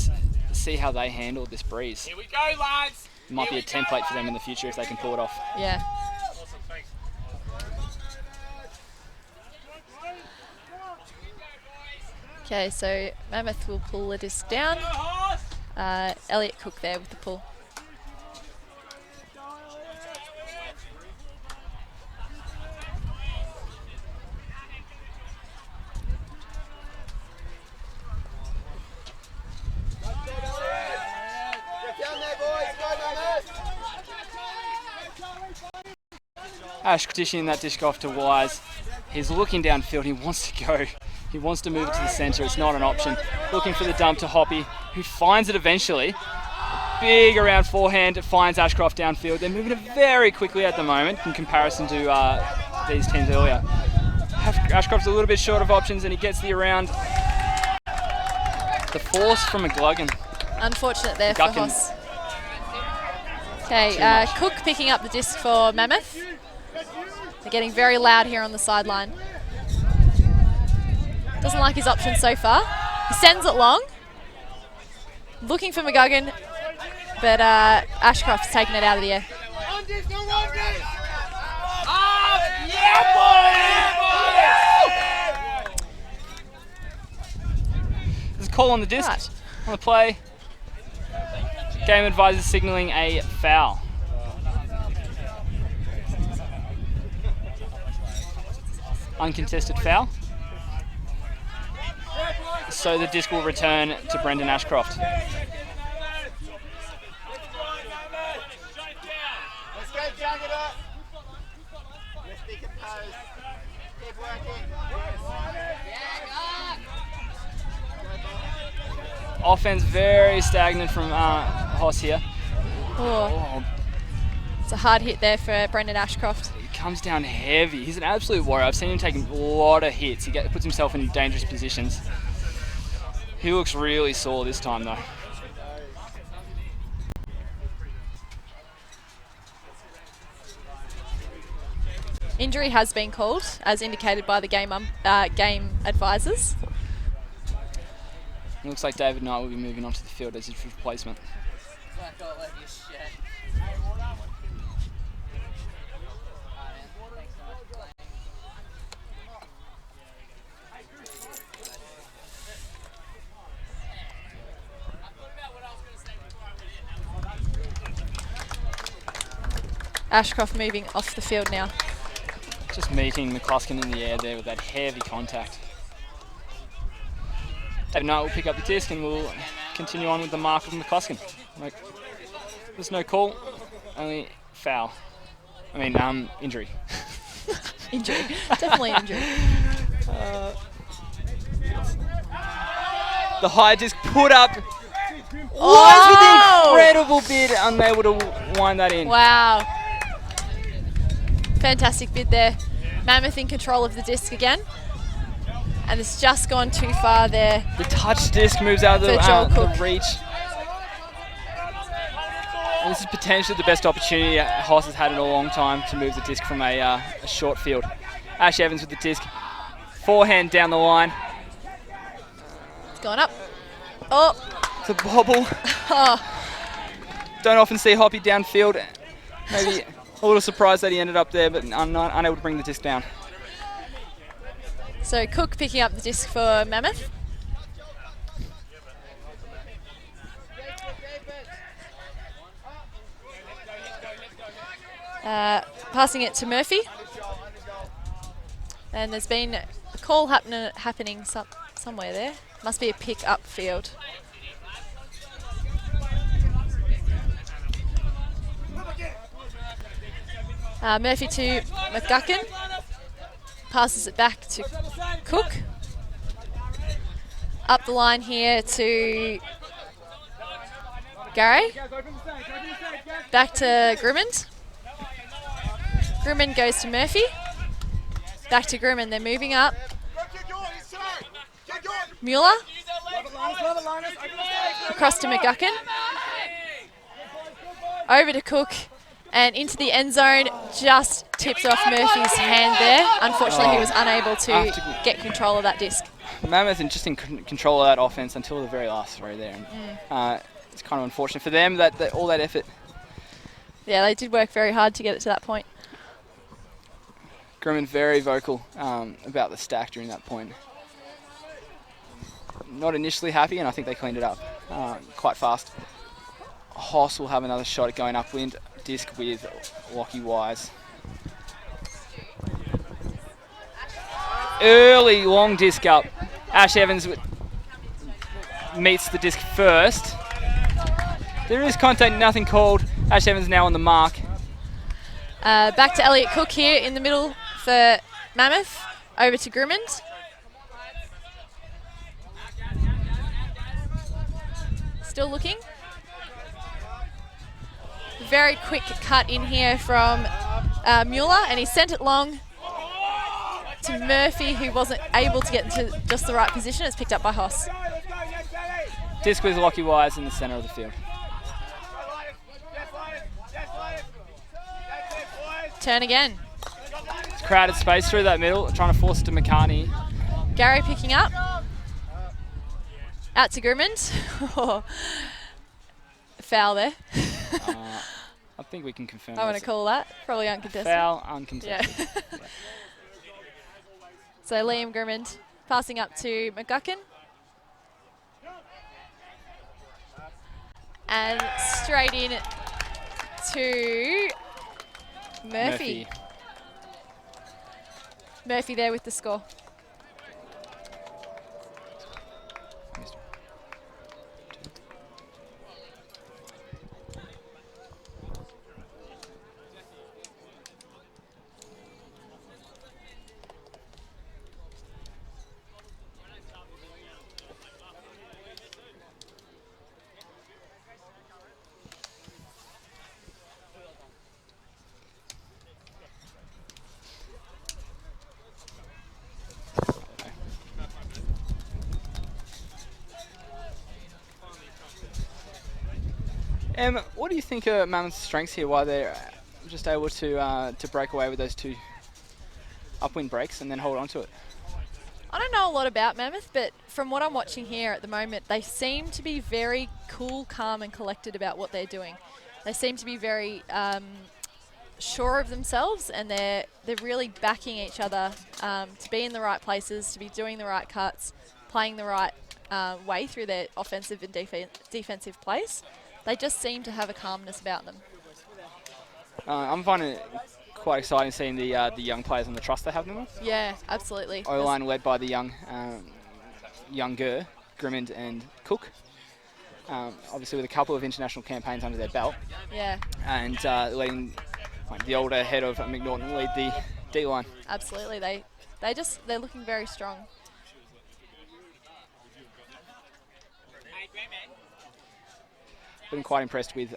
see how they handle this breeze. Here we go, lads. It might be a template for them in the future if they can pull it off. Yeah. Okay, so Mammoth will pull the disc down. Elliot Cook there with the pull. Ash dishing that disc off to Wise. He's looking downfield. He wants to go. He wants to move it to the centre. It's not an option. Looking for the dump to Hoppy, who finds it eventually. Big around forehand, finds Ashcroft downfield. They're moving it very quickly at the moment in comparison to these teams earlier. Ashcroft's a little bit short of options and he gets the around. The force from McGluggan. Unfortunate there for Hoss. Okay, Cook picking up the disc for Mammoth. They're getting very loud here on the sideline. Doesn't like his options so far. He sends it long. Looking for McGuggan, but Ashcroft's taking it out of the air. There's a call on the disc, on the play. Game advisor signalling a foul. Uncontested foul. So the disc will return to Brendan Ashcroft. Let's go, Juggernaut. Let's be composed. Keep working. Offense very stagnant from Hoss here. Oh. It's a hard hit there for Brendan Ashcroft. He comes down heavy. He's an absolute warrior. I've seen him taking a lot of hits. He puts himself in dangerous positions. He looks really sore this time though. Injury has been called, as indicated by the game advisors. It looks like David Knight will be moving onto the field as his replacement. Ashcroft moving off the field now. Just meeting McCluskey in the air there with that heavy contact. David Knight will pick up the disc and we'll continue on with the mark of McCluskey. Like, there's no call, only foul. I mean, injury. Injury, definitely injury. The high disc put up. Was with the incredible bid, unable to wind that in. Wow. Fantastic bid there. Mammoth in control of the disc again. And it's just gone too far there. The touch disc moves out of the reach. And this is potentially the best opportunity Hoss has had in a long time to move the disc from a short field. Ash Evans with the disc. Forehand down the line. It's going up. Oh. It's a bobble. Don't often see Hoppy downfield. Maybe a little surprised that he ended up there, but unable to bring the disc down. So Cook picking up the disc for Mammoth. Passing it to Murphy. And there's been a call happening somewhere there. Must be a pick-up field. Murphy to McGuckin. Passes it back to Cook. Up the line here to Gary. Back to Grimmond. Grimmond goes to Murphy. Back to Grimmond. They're moving up. Mueller. Across to McGuckin. Over to Cook. And into the end zone, just tips off Murphy's hand there. Unfortunately, he was unable to get control of that disc. Mammoth just in control of that offense until the very last throw there. It's kind of unfortunate for them that all that effort. Yeah, they did work very hard to get it to that point. Grimmond very vocal about the stack during that point. Not initially happy, and I think they cleaned it up quite fast. Hoss will have another shot at going upwind. Disc with Lockie Wise. Early long disc up. Ash Evans meets the disc first. There is contact, nothing called. Ash Evans now on the mark. Back to Elliot Cook here in the middle for Mammoth. Over to Grimmond. Still looking. Very quick cut in here from Mueller, and he sent it long to Murphy, who wasn't able to get into just the right position. It's picked up by Hoss. Disc with Lockie Wise in the centre of the field. Turn again. It's crowded space through that middle, trying to force it to McCartney. Gary picking up. Out to Grimmond. Foul there. I think we can confirm. I want to call that. Probably uncontested. Foul, uncontested. Yeah. Yeah. So Liam Grimmond passing up to McGuckin. And straight in to Murphy. Murphy there with the score. What do you think are Mammoth's strengths here? Why they're just able to break away with those two upwind breaks and then hold on to it? I don't know a lot about Mammoth, but from what I'm watching here at the moment, they seem to be very cool, calm and collected about what they're doing. They seem to be very sure of themselves, and they're really backing each other to be in the right places, to be doing the right cuts, playing the right way through their offensive and defensive plays. They just seem to have a calmness about them. I'm finding it quite exciting seeing the young players and the trust they have in them. Yeah, absolutely. O-line led by the younger Grimmond and Cook. Obviously with a couple of international campaigns under their belt. Yeah, And letting the older head of McNaughton lead the D-line. absolutely. They're looking very strong. Been quite impressed with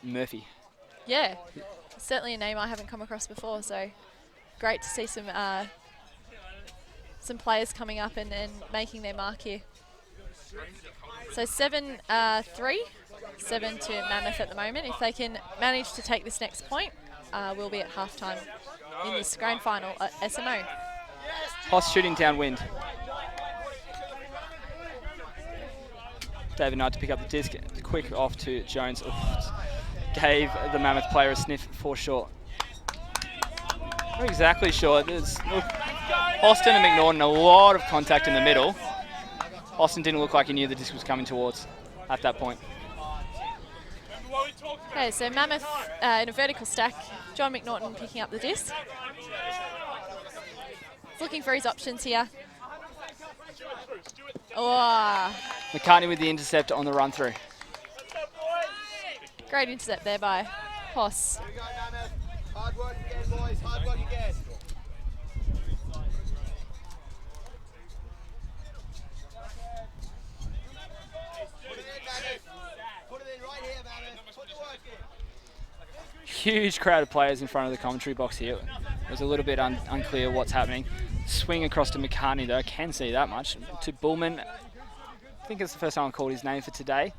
Murphy. Yeah, certainly a name I haven't come across before. So great to see some players coming up and making their mark here. So 7-3, 7 to Mammoth at the moment. If they can manage to take this next point, we'll be at halftime in this grand final at SMO. Hoss shooting downwind. David Knight to pick up the disc. Quick off to Jones. Oof. Gave the Mammoth player a sniff for short. Not exactly sure. There's Austin and McNaughton, a lot of contact in the middle. Austin didn't look like he knew the disc was coming towards at that point. Okay, so Mammoth in a vertical stack. John McNaughton picking up the disc. Looking for his options here. Oh, McCartney with the intercept on the run through. great intercept there by Hoss. Here we go, Mammoth. Hard work again, boys. Hard work again. Put it in, Mammoth. Put it in right here, Mammoth. Put the work in. Huge crowd of players in front of the commentary box here. It was a little bit unclear what's happening. Swing across to McCartney though, can see that much. To Bullman, I think it's the first time I called his name for today.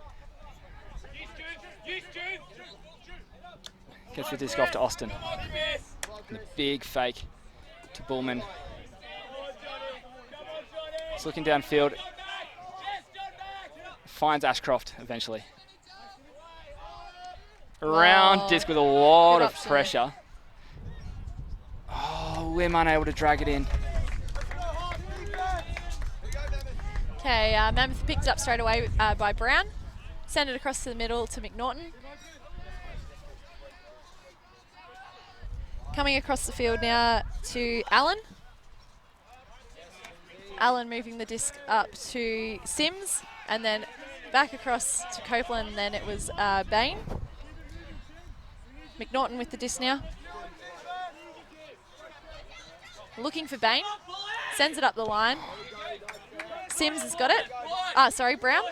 Gets the disc off to Austin. And a big fake to Bullman. He's looking downfield. Finds Ashcroft eventually. Around Wow. disc with a lot Good of option. pressure. Oh, Wim unable to drag it in. Okay, Mammoth picked up straight away by Brown. Send it across to the middle to McNaughton. Coming across the field now to Allen. Allen moving the disc up to Sims and then back across to Copeland, and then it was Bain. McNaughton with the disc now. Looking for Bain. Sends it up the line. Sims has got it. Brown.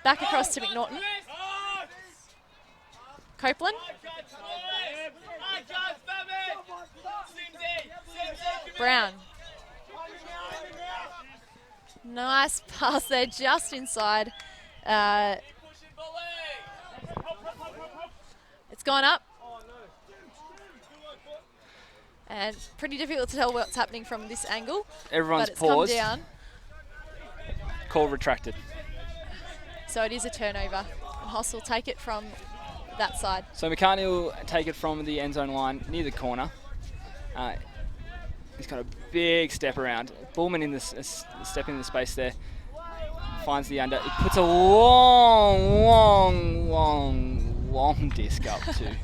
Back across to McNaughton. Copeland. Brown. Nice pass there, just inside. It's gone up. And pretty difficult to tell what's happening from this angle. Everyone's but it's paused. come down. Call retracted. So it is a turnover. And Hoss will take it from that side. So McCartney will take it from the end zone line near the corner. He's got a big step around. Bullman in the step in the space there. Finds the under. He puts a long disc up to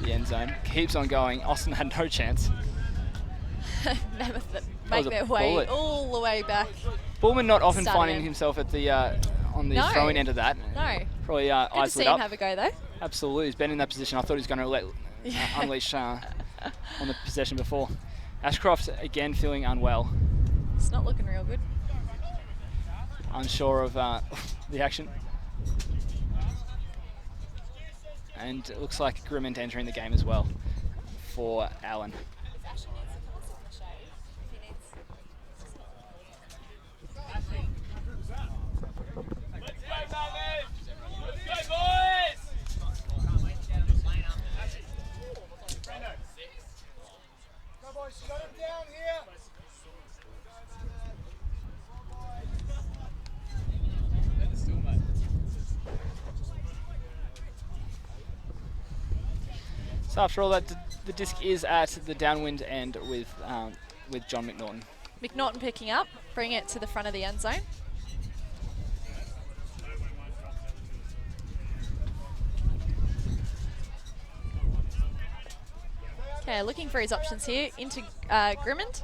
the end zone. Keeps on going. Austin had no chance. Mammoth that was make a their way bullet. all the way back. Bullman not often Stadium. finding himself at the on the No. throwing end of that. No. Probably Good to eyes see lit him up. have a go though. Absolutely, he's been in that position. I thought he was going to unleash on the possession before. Ashcroft again feeling unwell, It's not looking real good. unsure of the action. And it looks like Grimmond entering the game as well for Allen. So after all that, the disc is at the downwind end with John McNaughton. McNaughton picking up, bring it to the front of the end zone. Okay, looking for his options here. Into Grimmond.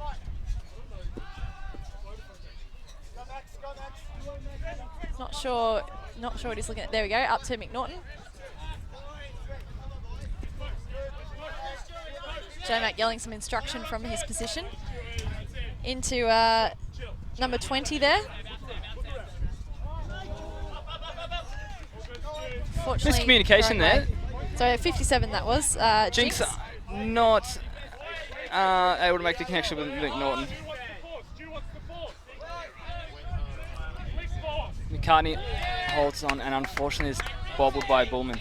Not sure what he's looking at. There we go, up to McNaughton. J-Mac yelling some instruction from his position. Into number 20 there. Fortunately, Miscommunication there. So 57 that was. Jinx not able to make the connection with McNaughton. McCartney holds on and unfortunately is bobbled by Bullman.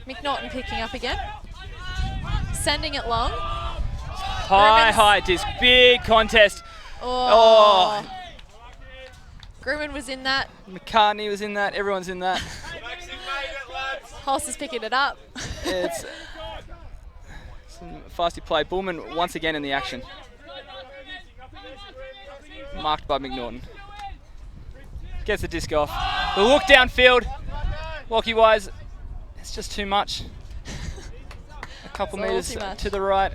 McNaughton picking up again. Sending it long. High disc. Big contest. Oh. Grumman was in that. McCartney was in that. Everyone's in that. Hulse is picking it up. It's some fasty play. Bullman once again in the action. Marked by McNaughton. Gets the disc off. The look downfield. Lockie-wise, it's just too much. A couple metres to the right.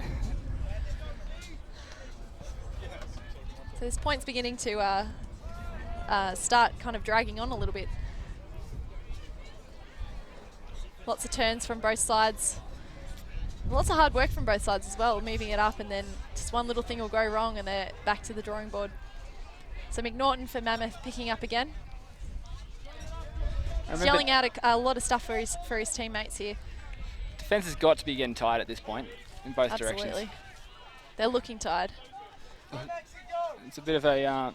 So this point's beginning to start kind of dragging on a little bit. Lots of turns from both sides. Lots of hard work from both sides as well, moving it up, and then just one little thing will go wrong and they're back to the drawing board. So McNaughton for Mammoth picking up again. He's yelling out a lot of stuff for his teammates here. Defence has got to be getting tired at this point in both Absolutely. directions. They're looking tired. It's a bit of a...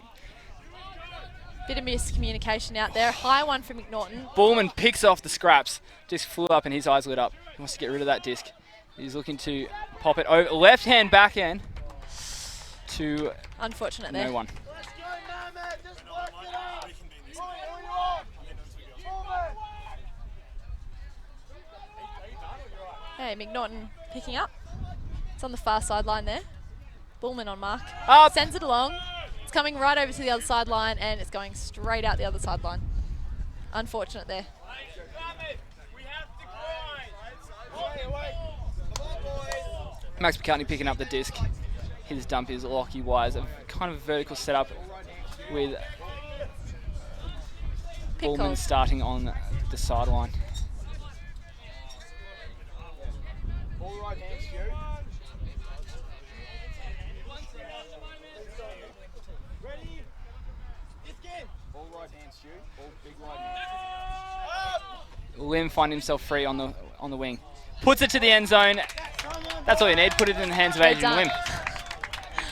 Bit of miscommunication out there. High one for McNaughton. Bullman picks off the scraps. Disc flew up and his eyes lit up. He wants to get rid of that disc. He's looking to pop it over. Left hand backhand to unfortunate no there. one. Hey, McNaughton picking up. It's on the far sideline there. Bullman on mark. Up. Sends it along. It's coming right over to the other sideline and it's going straight out the other sideline. Unfortunate there. Max McCartney picking up the disc. His dump is Lockie-wise. A kind of vertical setup with Bullman starting on the sideline. All right hand, Stu. Ready? Disc in. All right hand, Stu. All big right hand. Lim find himself free on the wing. Puts it to the end zone. That's all you need. Put it in the hands of Adrian Lim.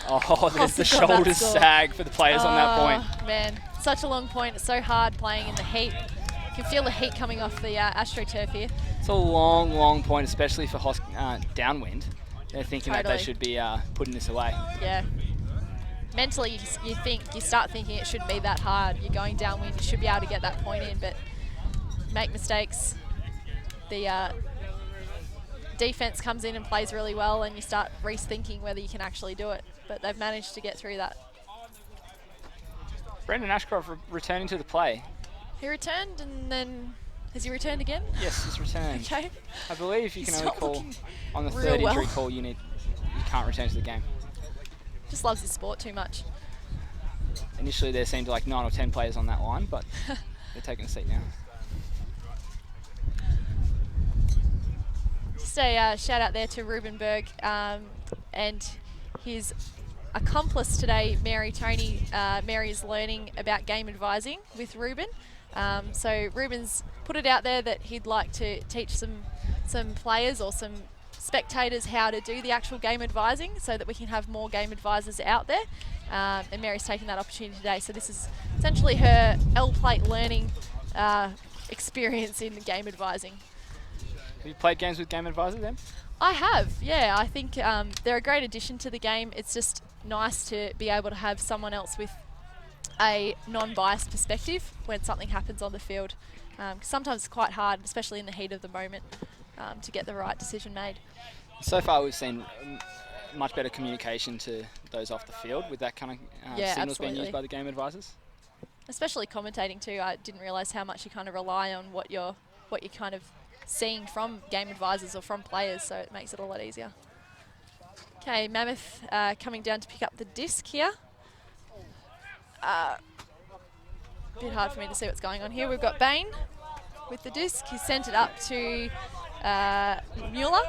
Oh, there's the shoulder sag for the players on that point. Man, such a long point. It's so hard playing in the heat. You can feel the heat coming off the AstroTurf here. It's a long point, especially for downwind. They're thinking that they should be putting this away. Yeah. Mentally, you start thinking it shouldn't be that hard. You're going downwind, you should be able to get that point in, but make mistakes. The defense comes in and plays really well, and you start rethinking whether you can actually do it. But they've managed to get through that. Brendan Ashcroft returning to the play. He returned, and then has he returned again? Yes, he's returned. Okay. I believe you can He's only not call looking on the real third well. injury call. You can't return to the game. Just loves his sport too much. Initially, there seemed like 9 or 10 players on that line, but they're taking a seat now. Just a shout out there to Ruben Berg and his accomplice today, Mary Tony. Mary is learning about game advising with Ruben. So Ruben's put it out there that he'd like to teach some players or some spectators how to do the actual game advising so that we can have more game advisors out there. And Mary's taken that opportunity today. So this is essentially her L-plate learning experience in game advising. Have you played games with game advisors then? I have, yeah. I think they're a great addition to the game. It's just nice to be able to have someone else with a non-biased perspective when something happens on the field. 'Cause sometimes it's quite hard, especially in the heat of the moment, to get the right decision made. So far, we've seen much better communication to those off the field with that kind of signals being used by the game advisors. Especially commentating too. I didn't realise how much you kind of rely on what you're kind of seeing from game advisors or from players, so it makes it a lot easier. Okay, Mammoth coming down to pick up the disc here. A bit hard for me to see what's going on here. We've got Bain with the disc. He sent it up to Mueller.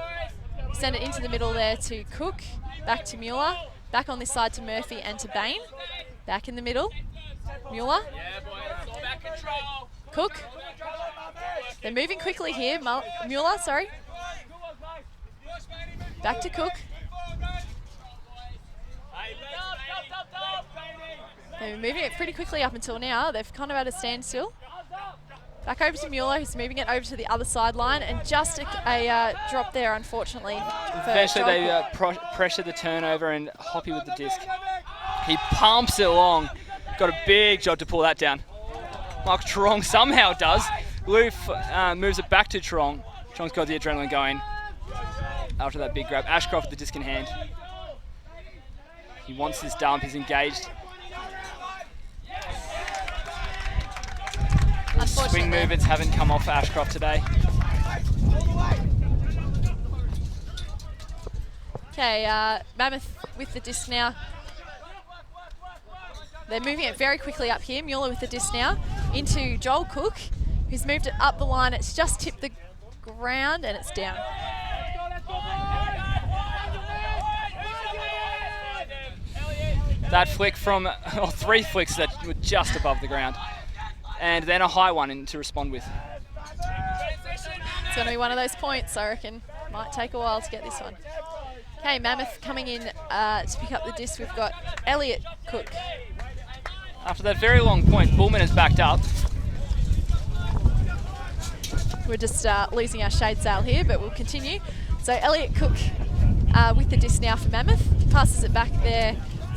Sent it into the middle there to Cook. Back to Mueller. Back on this side to Murphy and to Bain. Back in the middle. Mueller. Cook. They're moving quickly here. Mueller, sorry. Back to Cook. They're moving it pretty quickly up until now. They've kind of at a standstill. Back over to Mueller, who's moving it over to the other sideline, and just a drop there, unfortunately. Eventually they pressure the turnover, and Hoppy with the disc. He pumps it along. Got a big job to pull that down. Mark Trong somehow does. Lou moves it back to Trong. Trong's got the adrenaline going after that big grab. Ashcroft with the disc in hand. He wants this dump, he's engaged. Swing movements haven't come off for Ashcroft today. Okay, Mammoth with the disc now. They're moving it very quickly up here. Mueller with the disc now into Joel Cook, who's moved it up the line. It's just tipped the ground and it's down. That flick from, or 3 flicks that were just above the ground. And then a high one to respond with. It's going to be one of those points, I reckon. Might take a while to get this one. Okay, Mammoth coming in to pick up the disc. We've got Elliot Cook. After that very long point, Bullman has backed up. We're just losing our shade sail here, but we'll continue. So Elliot Cook with the disc now for Mammoth. Passes it back there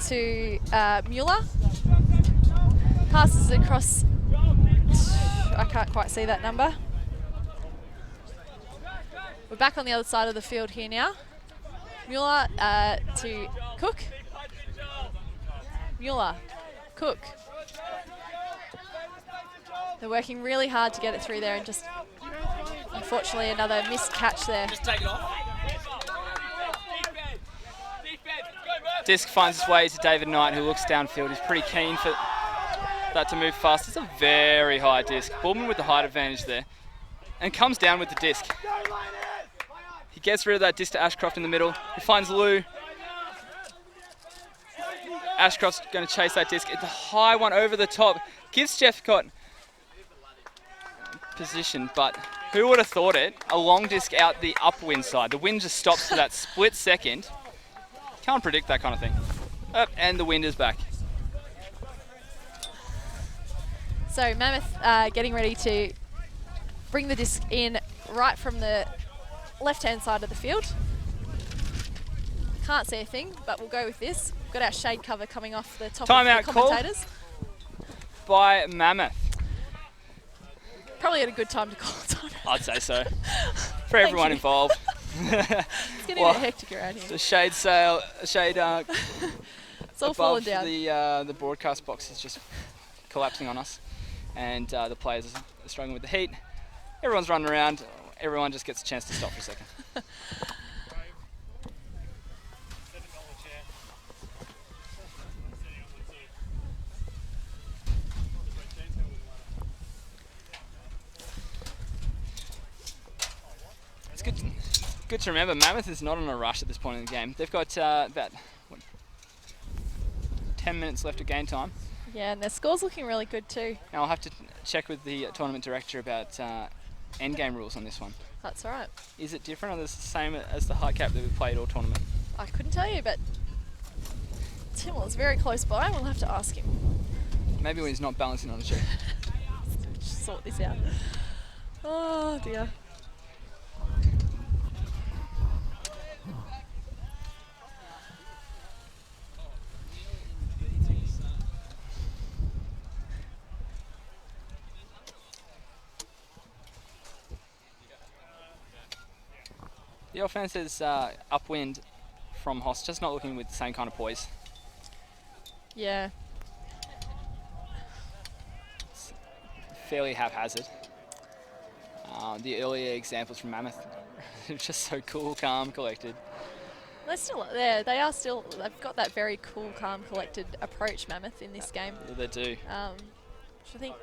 to Mueller. Passes it across. I can't quite see that number. We're back on the other side of the field here now. Mueller to Cook. Mueller, Cook. They're working really hard to get it through there, and just unfortunately another missed catch there. Just take it off. Disc finds its way to David Knight, who looks downfield. He's pretty keen for that to move fast. It's a very high disc. Bullman with the height advantage there, and comes down with the disc. He gets rid of that disc to Ashcroft in the middle. He finds Lou. Ashcroft's going to chase that disc. It's a high one over the top. Gives Jeffcott position, but who would have thought it? A long disc out the upwind side. The wind just stops for that split second. Can't predict that kind of thing. And the wind is back. So Mammoth getting ready to bring the disc in right from the left-hand side of the field. Can't see a thing, but we'll go with this. We've got our shade cover coming off the top of the commentators. By Mammoth. Probably at a good time to call it time. I'd say so. For everyone involved. It's getting a bit hectic around here. The shade sail, It's all falling down. The broadcast box is just collapsing on us, and the players are struggling with the heat. Everyone's running around. Everyone just gets a chance to stop for a second. It's good to remember, Mammoth is not on a rush at this point in the game. They've got about 10 minutes left of game time. Yeah, and their score's looking really good too. Now I'll have to check with the tournament director about endgame rules on this one. That's all right. Is it different, or is it the same as the high cap that we played all tournament? I couldn't tell you, but Timmel is very close by. We'll have to ask him. Maybe when he's not balancing on a chair. Just sort this out. Oh dear. The offense is upwind from Hoss, just not looking with the same kind of poise. Yeah. It's fairly haphazard. The earlier examples from Mammoth are just so cool, calm, collected. They're still there. They are still. They've got that very cool, calm, collected approach, Mammoth, in this game. They do. Which I think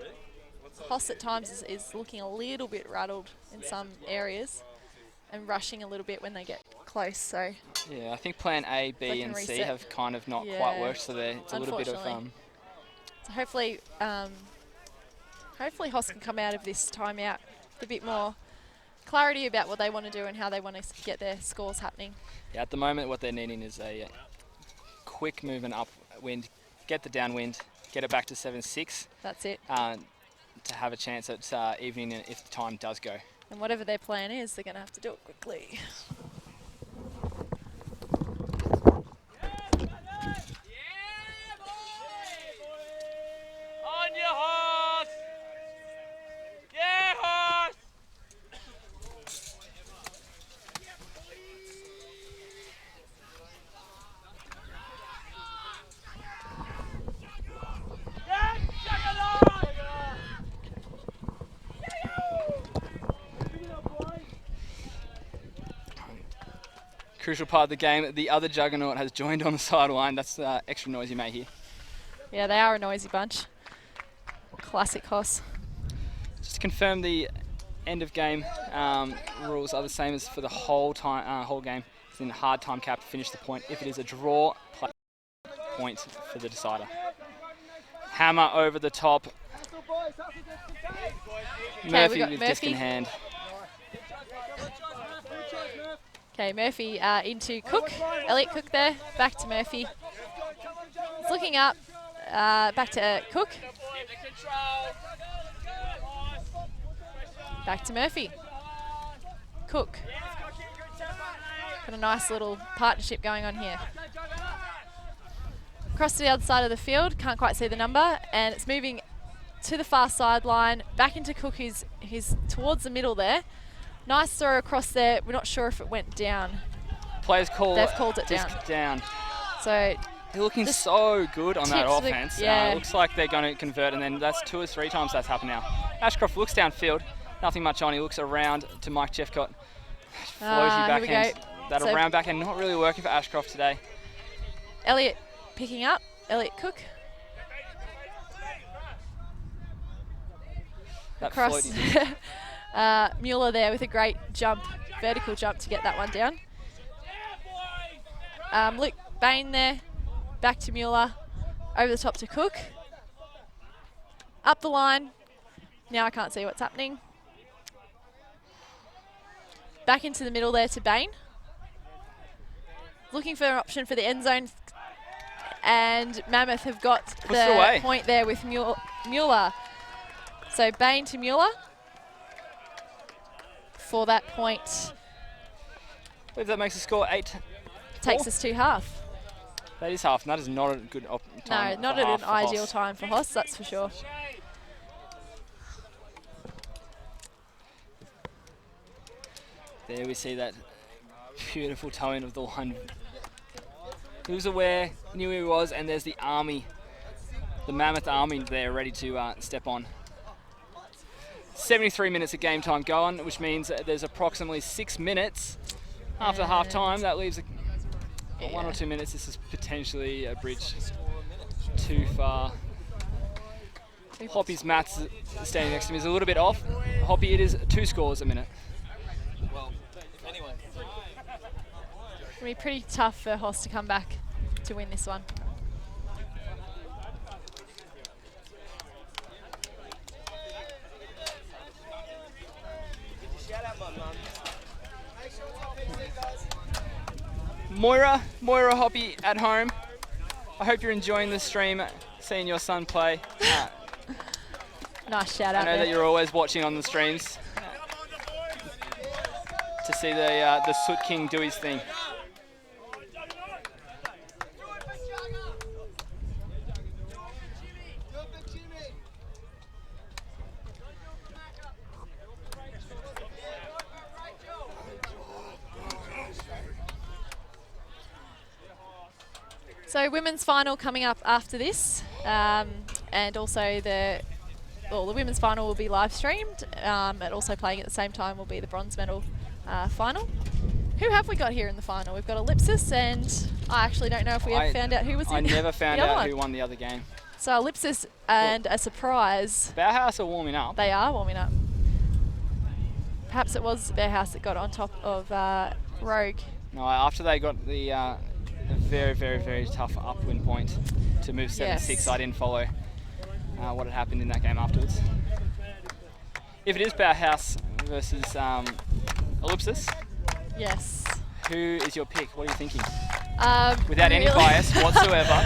Hoss at times is looking a little bit rattled in some areas and rushing a little bit when they get close. So Yeah, I think plan A, They B can and C reset. have kind of not Yeah. quite worked, so it's a little bit of Unfortunately. So hopefully, hopefully Hoss can come out of this timeout with a bit more clarity about what they want to do and how they want to get their scores happening. yeah, at the moment what they're needing is a quick movement upwind, get the downwind, get it back to 7-6 That's it. to have a chance at evening if the time does go. And whatever their plan is, they're going to have to do it quickly. On your horse! Yeah, horse! Crucial part of the game, the other Juggernaut has joined on the sideline. That's extra noise you may hear. Yeah, they are a noisy bunch. Classic Hoss. Just to confirm, the end of game rules are the same as for the whole game. It's in hard time cap to finish the point. If it is a draw, point for the decider. Hammer over the top. Murphy with disc in hand. Okay, Murphy into Cook. Elliot Cook there. Back to Murphy. He's looking up. Back to Cook. Back to Murphy. Cook. Got a nice little partnership going on here. Across to the other side of the field. Can't quite see the number. And it's moving to the far sideline. Back into Cook, who's towards the middle there. Nice throw across there. We're not sure if it went down. Players call They've called it disc down. So They're looking so good on that tips the- offense. yeah. It looks like they're going to convert, and then that's 2 or 3 times that's happened now. Ashcroft looks downfield. Nothing much on. He looks around to Mike Jeffcott. Floaty here we backhand. go. That So- around backhand not really working for Ashcroft today. Elliot picking up. Elliot Cook. That Across. floaty. Mueller there with a great jump, vertical jump to get that one down. Luke Bain there, back to Mueller, over the top to Cook. Up the line. Now I can't see what's happening. Back into the middle there to Bain. Looking for an option for the end zone. And Mammoth have got Puts it away. the point there with Mueller. So Bain to Mueller for that point. I believe that makes the score 8. Takes us to half. That is half, and that is not a good No, time. not for at half an for ideal Hoss. time for Hoss, that's for sure. There we see that beautiful toe-in of the one. He was aware, knew who he was, and there's the army, the Mammoth army there ready to step on. 73 minutes of game time going, which means that there's approximately 6 minutes after half time. That leaves 1 or 2 minutes. This is potentially a bridge too far. Hoppy's maths standing next to me is a little bit off. Hoppy, it is 2 scores a minute. It'll be pretty tough for Hoss to come back to win this one. Moira Hoppy at home. I hope you're enjoying the stream, seeing your son play. Nice shout I out know there. that you're always watching on the streams to see the Soot King do his thing. So women's final coming up after this, and also the women's final will be live streamed, and also playing at the same time will be the bronze medal final. Who have we got here in the final? We've got Ellipsis, and I actually don't know if we ever found out who was I in never found the other out one. who won the other game. So Ellipsis and a surprise. Bauhaus are warming up. They are warming up. Perhaps it was Bearhouse that got on top of Rogue. No, after they got the a very, very, very tough upwind point to move 7-6, Yes. I didn't follow what had happened in that game afterwards. If it is Bauhaus versus Ellipsis, Yes. who is your pick? What are you thinking? really Without any bias whatsoever.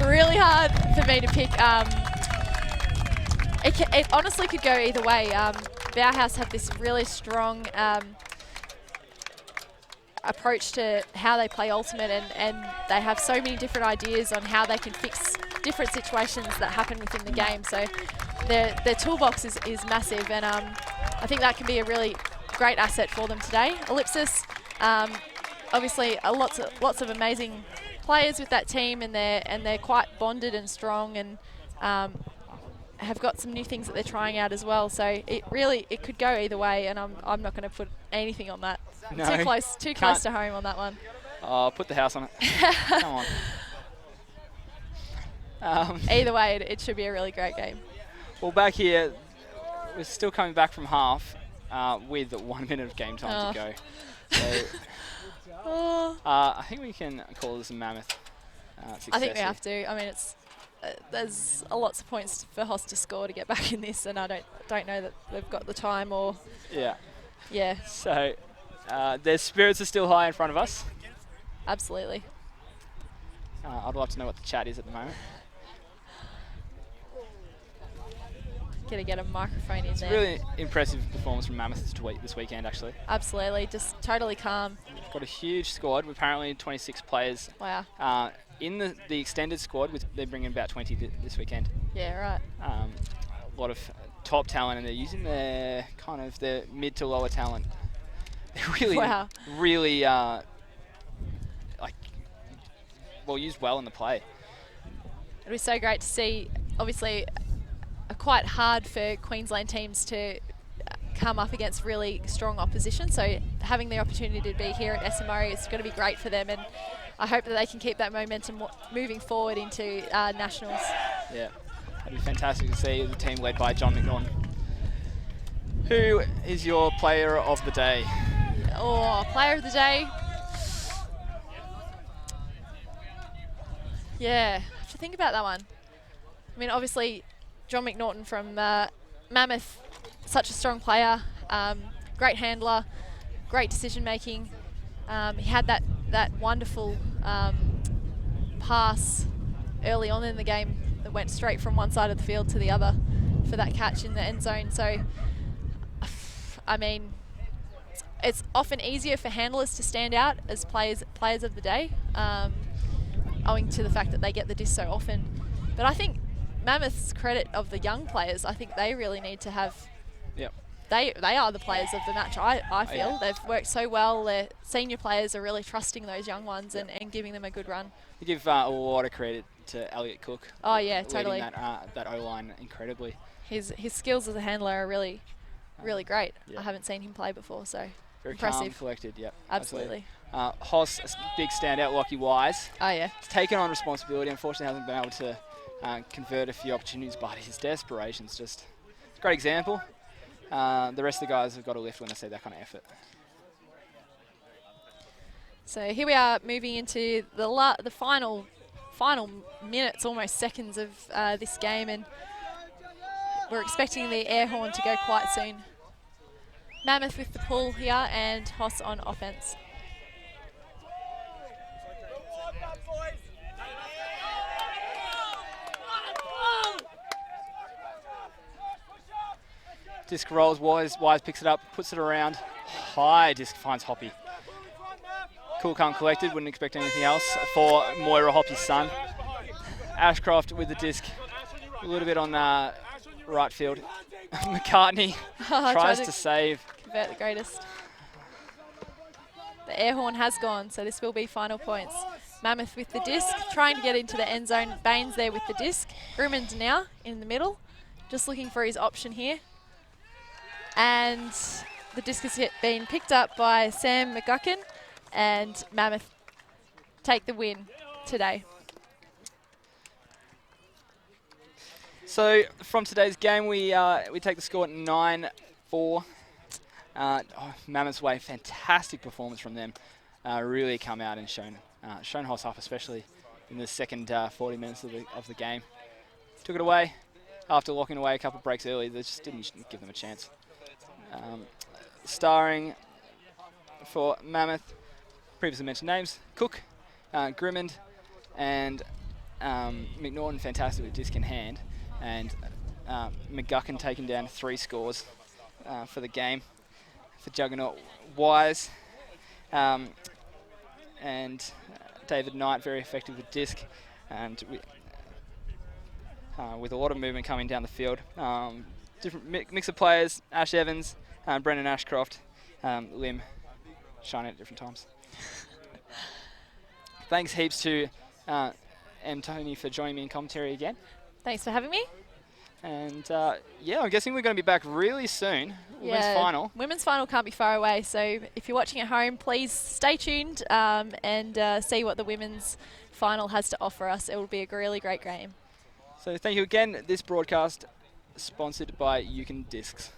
Really hard for me to pick. It honestly could go either way. Bauhaus have this really strong approach to how they play Ultimate, and they have so many different ideas on how they can fix different situations that happen within the game. So their toolbox is massive, and I think that can be a really great asset for them today. Ellipsis, obviously lots of amazing players with that team, and they're quite bonded and strong, and have got some new things that they're trying out as well. So it could go either way, and I'm not going to put anything on that. No, Too close to home on that one. Oh, put the house on it. Come on. Either way, it should be a really great game. Well, back here, we're still coming back from half with 1 minute of game time to go. So I think we can call this a Mammoth success. I think we have to. I mean, it's there's lots of points for Hoss to score to get back in this, and I don't know that they've got the time or. Yeah. So their spirits are still high in front of us. Absolutely. I'd love to know what the chat is at the moment. Gonna get a microphone in there. Really impressive performance from Mammoth this weekend, actually. Absolutely, just totally calm. We've got a huge squad. We're apparently 26 players. Wow. In the extended squad, they're bringing about 20 this weekend. Yeah, right. A lot of top talent, and they're using their mid to lower talent. They're really, used well in the play. It'd be so great to see. Obviously, quite hard for Queensland teams to come up against really strong opposition. So having the opportunity to be here at SMO is going to be great for them, and I hope that they can keep that momentum moving forward into nationals. Yeah, it'd be fantastic to see the team led by John McNaughton. Who is your player of the day? Oh, player of the day. Yeah, I have to think about that one. I mean, obviously, John McNaughton from Mammoth, such a strong player, great handler, great decision making. He had that wonderful pass early on in the game that went straight from one side of the field to the other for that catch in the end zone. So, I mean, it's often easier for handlers to stand out as players of the day, owing to the fact that they get the disc so often. But I think Mammoth's credit of the young players, I think they really need to have. Yep. They are the players of the match. I feel yeah. They've worked so well. Their senior players are really trusting those young ones and giving them a good run. You give a lot of credit to Elliot Cook. Oh yeah, totally. Leading that O-line incredibly. His skills as a handler are really great. Yeah. I haven't seen him play before, so Very impressive. calm, collected. Yep. Absolutely. Hoss, a big standout, Lockie Wise. Oh yeah. He's taken on responsibility. Unfortunately, hasn't been able to convert a few opportunities, but his desperation's just a great example. The rest of the guys have got to lift when they see that kind of effort. So here we are moving into the final minutes, almost seconds of this game, and we're expecting the air horn to go quite soon. Mammoth with the pull here, and Hoss on offense. Disc rolls, Wise picks it up, puts it around. High disc finds Hoppy. Cool, calm, collected. Wouldn't expect anything else for Moira, Hoppy's son. Ashcroft with the disc. A little bit on right field. McCartney tries to save. Convert the greatest. The air horn has gone, so this will be final points. Mammoth with the disc, trying to get into the end zone. Baines there with the disc. Grumman's now in the middle, just looking for his option here. And the disc has been picked up by Sam McGuckin and Mammoth take the win today. So from today's game, we take the score at 9-4. Mammoth's way, fantastic performance from them. Really come out and shown Hoss up, especially in the second 40 minutes of the game. Took it away after locking away a couple of breaks early. They just didn't give them a chance. Starring for Mammoth, previously mentioned names, Cook, Grimmond, and McNaughton, fantastic with disc in hand. And McGuckin taking down 3 scores for the game. For Juggernaut, Wise and David Knight very effective with disc, and with a lot of movement coming down the field. Different mix of players: Ash Evans, Brendan Ashcroft, Lim, shining at different times. Thanks heaps to M. Tony for joining me in commentary again. Thanks for having me. And yeah, I'm guessing we're going to be back really soon. Women's final. Women's final can't be far away. So if you're watching at home, please stay tuned and see what the women's final has to offer us. It will be a really great game. So thank you again. This broadcast sponsored by Yukon Discs.